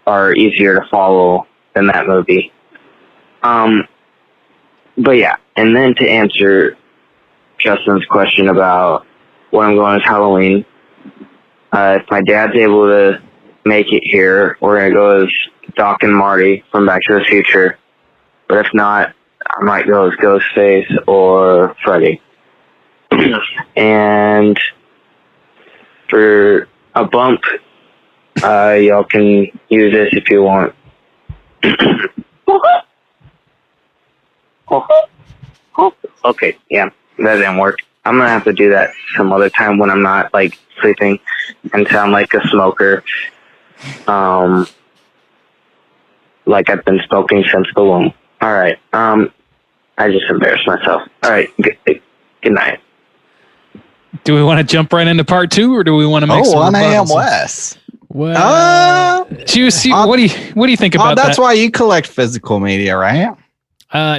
are easier to follow than that movie. But yeah, and then to answer Justin's question about what I'm going as Halloween, if my dad's able to make it here, we're going to go as Doc and Marty from Back to the Future. But if not, I might go as Ghostface or Freddy. And for a bump, y'all can use this if you want. Okay, yeah, that didn't work. I'm gonna have to do that some other time when I'm not like sleeping and sound like a smoker. like I've been smoking since the womb. All right. I just embarrassed myself. All right. Good night. Do we want to jump right into part 2, or do we want to make some 1 a.m. rebuttals? West. Well, Juicy, what do you think about that? That's why you collect physical media, right?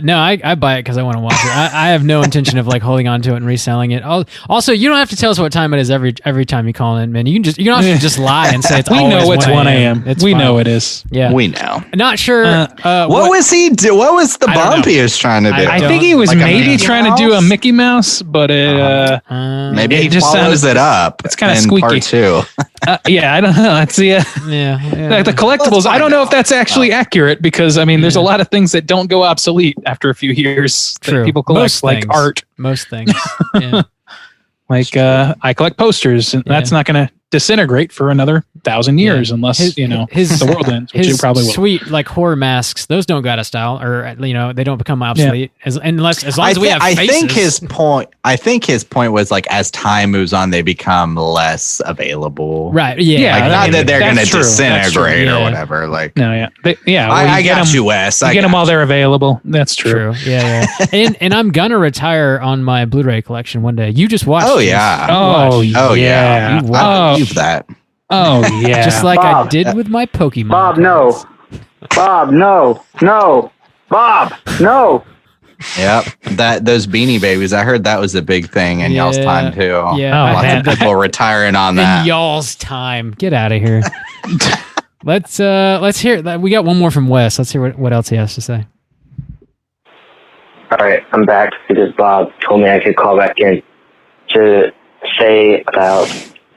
no, I buy it because I want to watch it. I have no intention of like holding on to it and reselling it. Also, you don't have to tell us what time it is every time you call in, man. You can just lie and say it's we always know it's 1 a.m. It's We fine. know it is. Yeah, We know. Not sure. What was he do? What was the I don't bump know. he was trying to do? I think he was Like a maybe Mickey trying to do a Mouse? Mickey Mouse, but Maybe it he just follows sounded- it up. it's kinda in squeaky. Part 2. yeah, I don't know. Let's see. yeah. Like the collectibles, I don't know if that's actually accurate because I mean, there's a lot of things that don't go obsolete after a few years that True. people collect, Most like things. art. Most things. Yeah. Like I collect posters, and that's not going to disintegrate for another 1,000 years unless the world ends, which his it probably will. Sweet like horror masks, those don't go out of style, or they don't become obsolete as long as we have faces. I think his point was like as time moves on, they become less available. Right. Yeah. Like, not that they're going to That's true. disintegrate Yeah. or whatever. Like, No, yeah, I got you, Wes. You get them while they're available. That's true. Yeah. and I'm gonna retire on my Blu-ray collection one day. You just watched. Oh this. yeah. Oh yeah. You I believe that. Oh yeah. Just like I Bob. did with my Pokemon. Bob, no. Bob, no. No. Bob, no. Yep. Those Beanie Babies. I heard that was a big thing in y'all's time too. Yeah. Oh, Lots of people retiring on that. In y'all's time. Get out of here. Let's hear that. We got one more from Wes. Let's hear what else he has to say. All right, I'm back because Bob told me I could call back in to say about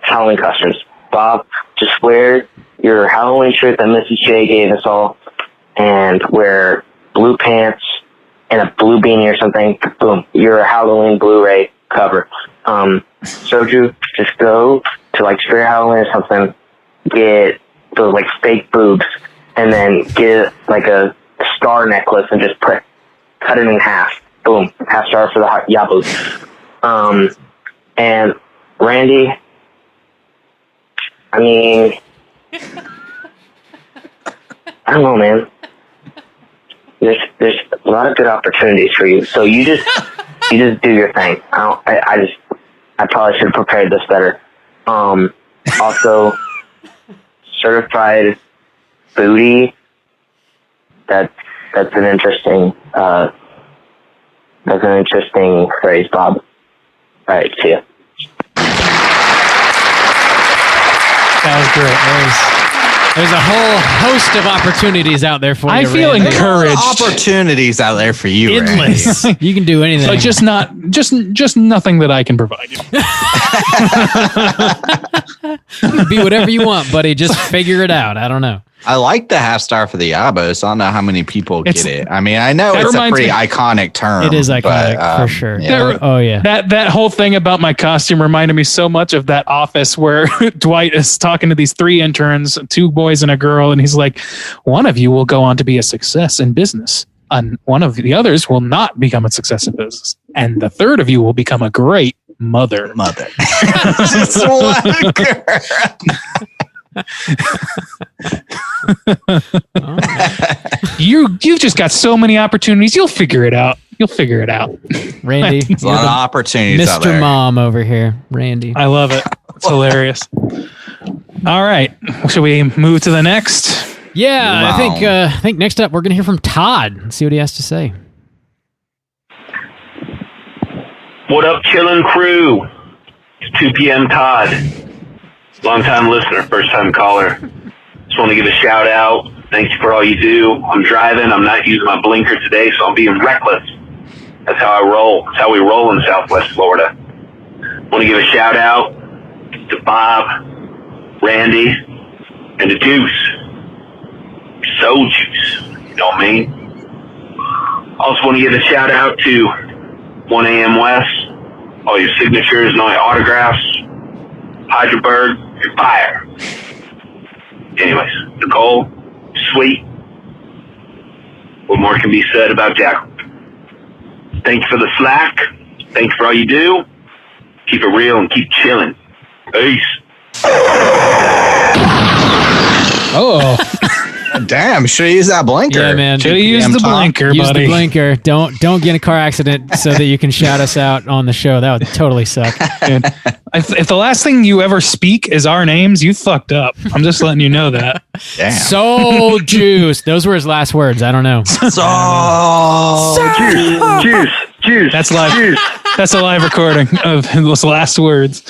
Halloween costumes. Bob, just wear your Halloween shirt that Mrs. J gave us all and wear blue pants and a blue beanie or something. Boom, you're a Halloween Blu-ray cover. Soju, just go to like Spirit Halloween or something, get those like fake boobs, and then get like a star necklace and just cut it in half. Boom, half star for the Yabu. And Randy, I mean, I don't know, man. There's a lot of good opportunities for you. So you just do your thing. I probably should have prepared this better. Also, certified booty. That's an interesting phrase, Bob. All right, see ya. That was great. There's a whole host of opportunities out there for you. I feel Randy. encouraged. Opportunities out there for you, Endless. You can do anything. But just nothing that I can provide you. You can be whatever you want, buddy. Just figure it out. I don't know. I like the half star for the Yabos. I don't know how many people get it. I mean, I know That it's a reminds pretty me- iconic term. It is iconic for sure. Yeah. Oh yeah. That whole thing about my costume reminded me so much of that office where Dwight is talking to these 3 interns, 2 boys and a girl, and he's like, one of you will go on to be a success in business, and one of the others will not become a success in business, and the third of you will become a great mother. Just one girl. You've just got so many opportunities. You'll figure it out. Randy, There's a lot of opportunities out Mr. there. Mom over here. Randy. I love it. It's hilarious. All right. Should we move to the next? Yeah, Wow. I think next up we're gonna hear from Todd and see what he has to say. What up, chillin' crew? It's 2 p.m. Todd. Long-time listener, first-time caller. Just want to give a shout-out. Thank you for all you do. I'm driving. I'm not using my blinker today, so I'm being reckless. That's how I roll. That's how we roll in Southwest Florida. Want to give a shout-out to Bob, Randy, and the Juice. Soul Juice. You know what I mean? Also want to give a shout-out to 1 a.m. West, all your signatures and all your autographs. Hydraberg, you're fire. Anyways, Nicole, sweet. What more can be said about Jack? Thank you for the slack. Thank you for all you do. Keep it real and keep chilling. Peace. Oh. Damn, should have used that blinker. Yeah, man. Should have used the blinker, Use buddy. the blinker. Don't get in a car accident so that you can shout us out on the show. That would totally suck. Dude, if the last thing you ever speak is our names, you fucked up. I'm just letting you know that. Damn. Soul juice. Those were his last words. I don't know. Juice. That's live. Juice. That's a live recording of those last words.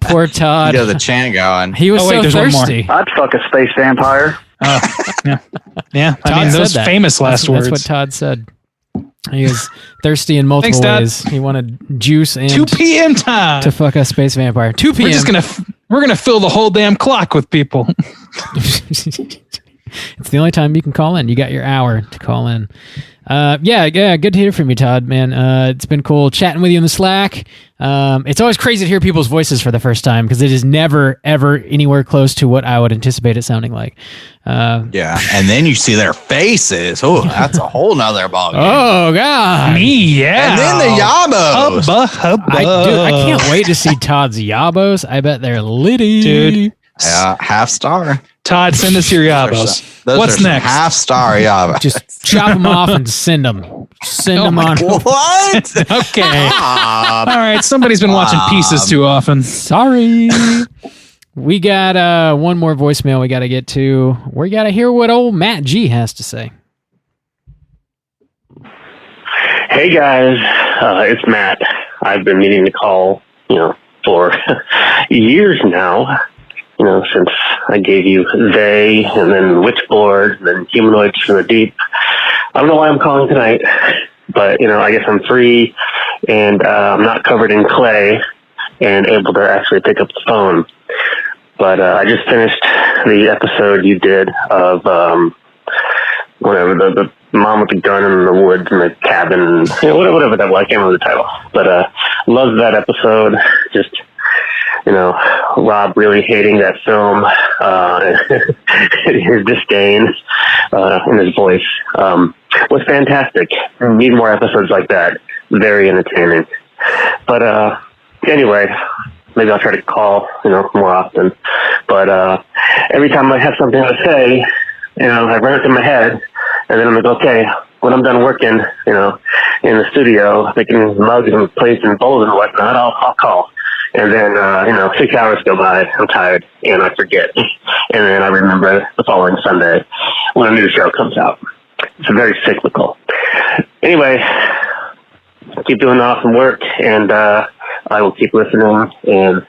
Poor Todd. You got the chant going. He was so there's one more. thirsty. I'd fuck a space vampire. Yeah. I Todd mean, said those that. famous last words. That's what Todd said. He was thirsty in multiple Thanks, Todd. ways. He wanted juice and 2 p.m. time. to fuck a space vampire. 2 p.m. We're gonna fill the whole damn clock with people. It's the only time you can call in. You got your hour to call in. Yeah, good to hear from you, Todd, man. It's been cool chatting with you in the Slack. It's always crazy to hear people's voices for the first time because it is never, ever anywhere close to what I would anticipate it sounding like. Yeah, and then you see their faces. Oh, that's a whole nother ballgame. Oh, God. Yeah. And then the Yabos. Hubba. I can't wait to see Todd's Yabos. I bet they're litty. Dude. Yeah, half star. Todd, send us your Yabos. Those What's are some next? Half star Yabos. Just chop them off and send them. Send them on. What? Okay. All right. Somebody's been watching Pieces too often. Sorry. We got one more voicemail we got to get to. We got to hear what old Matt G has to say. Hey guys, it's Matt. I've been meaning to call, for years now. Since I gave you they, and then Witchboard, and then Humanoids from the Deep. I don't know why I'm calling tonight, but, I guess I'm free, and I'm not covered in clay, and able to actually pick up the phone. But I just finished the episode you did of, the mom with the gun in the woods in the cabin, whatever that was. I can't remember the title. But loved that episode. Just... Rob really hating that film, his disdain in his voice was fantastic. Need more episodes like that. Very entertaining. But anyway, maybe I'll try to call, more often. But every time I have something to say, I run it in my head, and then I'm like, okay, when I'm done working, in the studio, making mugs and plates and bowls and whatnot, I'll call. And then, 6 hours go by, I'm tired, and I forget. And then I remember the following Sunday when a new show comes out. It's very cyclical. Anyway, keep doing awesome work, and I will keep listening and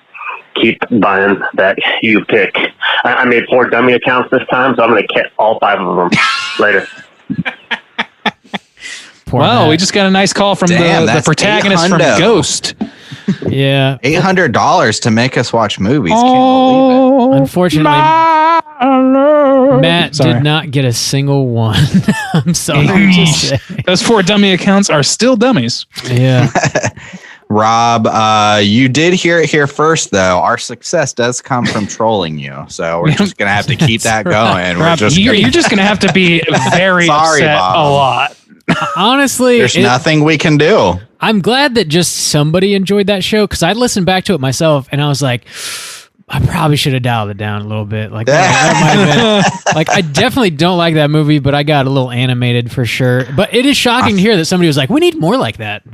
keep buying that you pick. I made 4 dummy accounts this time, so I'm going to get all 5 of them later. Wow, we just got a nice call from the protagonist from Ghost. Yeah. $800 to make us watch movies. Can't Oh, believe it. Unfortunately, Matt did not get a single one. I'm sorry to say. Those 4 dummy accounts are still dummies. Yeah. Rob, you did hear it here first, though. Our success does come from trolling you, so we're just gonna have to keep that going. Rob, you're just gonna have to be very upset Bob. a lot. Honestly, there's nothing we can do. I'm glad that just somebody enjoyed that show because I listened back to it myself and I was like, I probably should have dialed it down a little bit. Like that might have been, like I definitely don't like that movie, but I got a little animated for sure. But it is shocking to hear that somebody was like, "We need more like that." We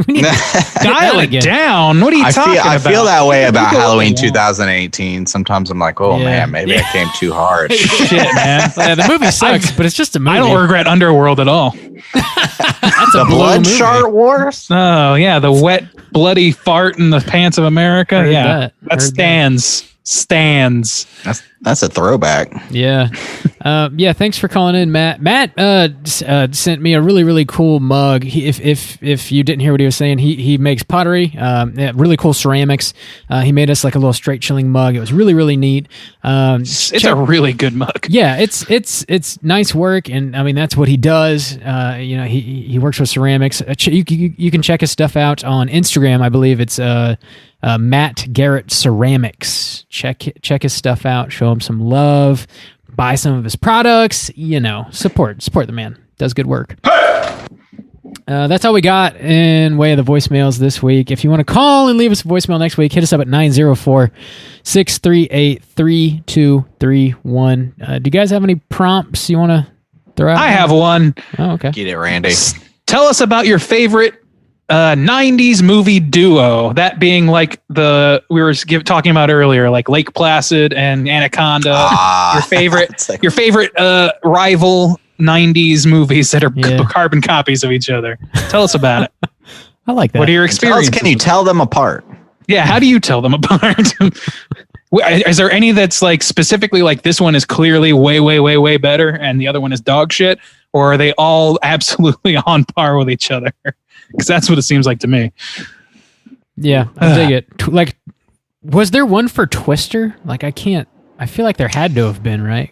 need to dial it down. What are you talking about? I feel that way about Halloween 2018. Sometimes I'm like, oh man, maybe I came too hard. Shit, man. Yeah, the movie sucks, but it's just a movie. I don't regret Underworld at all. That's the Blood Shart Wars. Oh yeah, the wet, bloody fart in the pants of America. Heard that stands. That's a throwback. Yeah. Thanks for calling in, Matt. Matt sent me a really, really cool mug. If you didn't hear what he was saying, he makes pottery, really cool ceramics. He made us like a little straight chilling mug. It was really, really neat. It's a really good mug. Yeah, it's nice work, and I mean that's what he does. He works with ceramics. You can check his stuff out on Instagram. I believe it's Matt Garrett Ceramics. Check his stuff out. Show him some love. Buy some of his products. Support the man. Does good work. That's all we got in way of the voicemails this week. If you want to call and leave us a voicemail next week, hit us up at 904-638-3231. Do you guys have any prompts you want to throw out? I have one. Oh, okay. Get it, Randy. Tell us about your favorite 90s movie duo. That being like we were talking about earlier, like Lake Placid and Anaconda. Your favorite rival 90s movies that are carbon copies of each other. Tell us about it. I like that. What are your experiences? Can you tell them apart? Yeah, how do you tell them apart? Is there any that's like specifically like this one is clearly way, way, way, way better and the other one is dog shit? Or are they all absolutely on par with each other? Because that's what it seems like to me. Yeah, I dig it. Like, was there one for Twister? Like, I feel like there had to have been, right?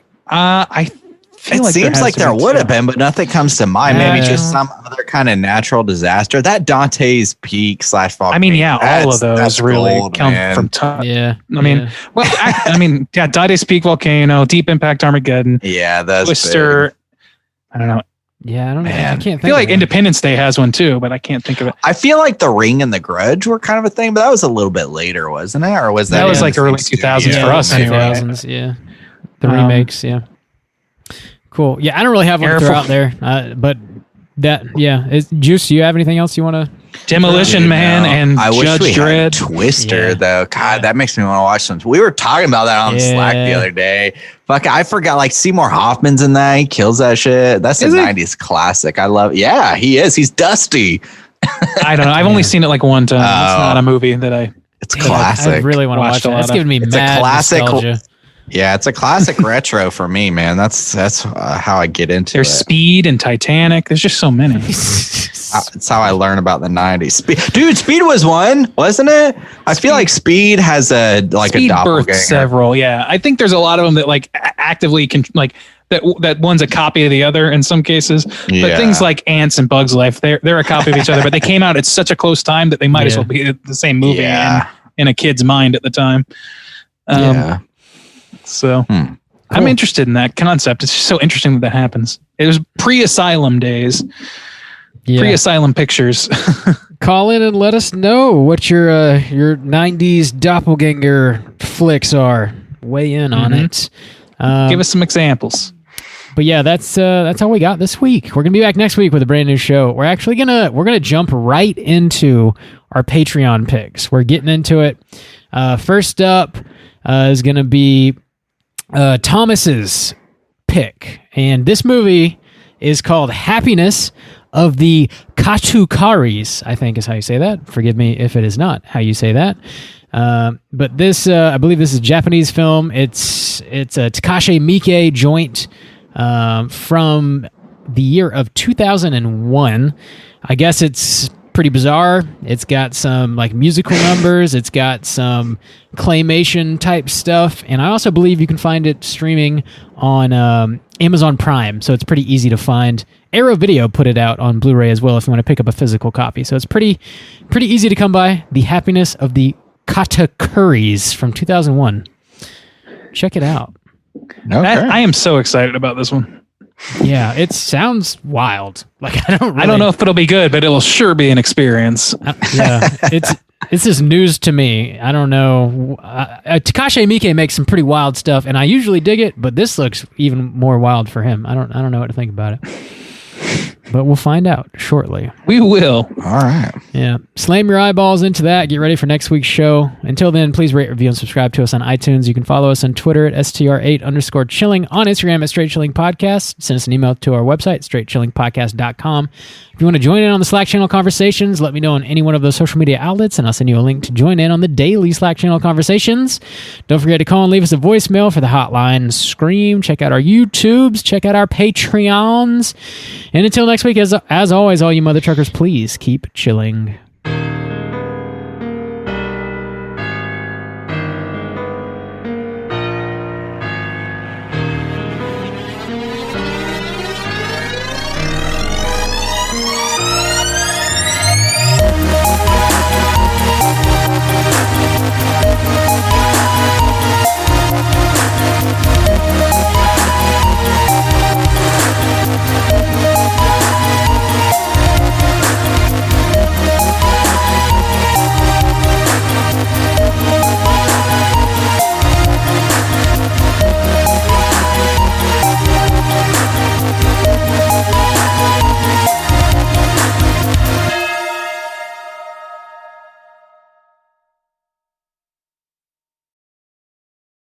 It seems like there would have been, but nothing comes to mind. Maybe just some other kind of natural disaster. That Dante's Peak / Volcano. I mean, yeah, all of those really come from time. Yeah. Dante's Peak, Volcano, Deep Impact, Armageddon. Yeah, that's Twister. big. I don't know. Yeah, I don't know. I can't think. I feel like Independence Day has one too, but I can't think of it. I feel like The Ring and The Grudge were kind of a thing, but that was a little bit later, wasn't it? Or was that? That was like early 2000s for us anyway. 2000s, yeah. The remakes, yeah. Cool. Yeah, I don't really have one to throw out there, but Juice, do you have anything else you want to? Demolition Man and I Judge wish we Dredd. had Twister though. God, that makes me want to watch some. We were talking about that on Slack the other day. Fuck, I forgot. Like Seymour Hoffman's in that. He kills that shit. That's a '90s classic. I love. Yeah, he is. He's Dusty. I don't know. I've only seen it like one time. It's not a movie that I. It's classic. I really want to watch that. It's giving me mad nostalgia. Yeah, it's a classic retro for me, man. That's how I get into There's it. Speed and Titanic. There's just so many. It's how I learn about the 90s. Speed was one, wasn't it? I feel like Speed has a doppelganger. Several, yeah. I think there's a lot of them that like actively can like that one's a copy of the other in some cases. But things like Ants and Bugs Life, they're a copy of each other, but they came out at such a close time that they might as well be the same movie in a kid's mind at the time. So cool. I'm interested in that concept. It's just so interesting that happens. It was pre-Asylum days. Yeah. Pre-Asylum Pictures. Call in and let us know what your 90s doppelganger flicks are. Weigh in on it. Give us some examples. But yeah, that's all we got this week. We're gonna be back next week with a brand new show. We're actually gonna jump right into our Patreon picks. We're getting into it. First up is gonna be Thomas's pick, and this movie is called Happiness of the Katukaris, I think is how you say that. Forgive me if it is not how you say that. But this, I believe this is a Japanese film. It's a Takashi Miike joint from the year of 2001. I guess it's pretty bizarre. It's got some like musical numbers. It's got some claymation type stuff. And I also believe you can find it streaming on Amazon Prime. So it's pretty easy to find. Arrow Video put it out on Blu-ray as well if you want to pick up a physical copy. So it's pretty easy to come by. The Happiness of the Katakuris from 2001. Check it out. Okay. I am so excited about this one. Yeah, it sounds wild. Like I don't know if it'll be good, but it'll sure be an experience. It's just news to me. I don't know. Takashi Miike makes some pretty wild stuff, and I usually dig it, but this looks even more wild for him. I don't know what to think about it. But we'll find out shortly. We will. All right. Yeah. Slam your eyeballs into that. Get ready for next week's show. Until then, please rate, review, and subscribe to us on iTunes. You can follow us on Twitter at STR8_chilling, on Instagram at Straight Chilling Podcast. Send us an email to our website, straightchillingpodcast.com. If you want to join in on the Slack channel conversations, let me know on any one of those social media outlets, and I'll send you a link to join in on the daily Slack channel conversations. Don't forget to call and leave us a voicemail for the Hotline Scream. Check out our YouTubes. Check out our Patreons. And until next week, as always, all you mother truckers, please keep chilling.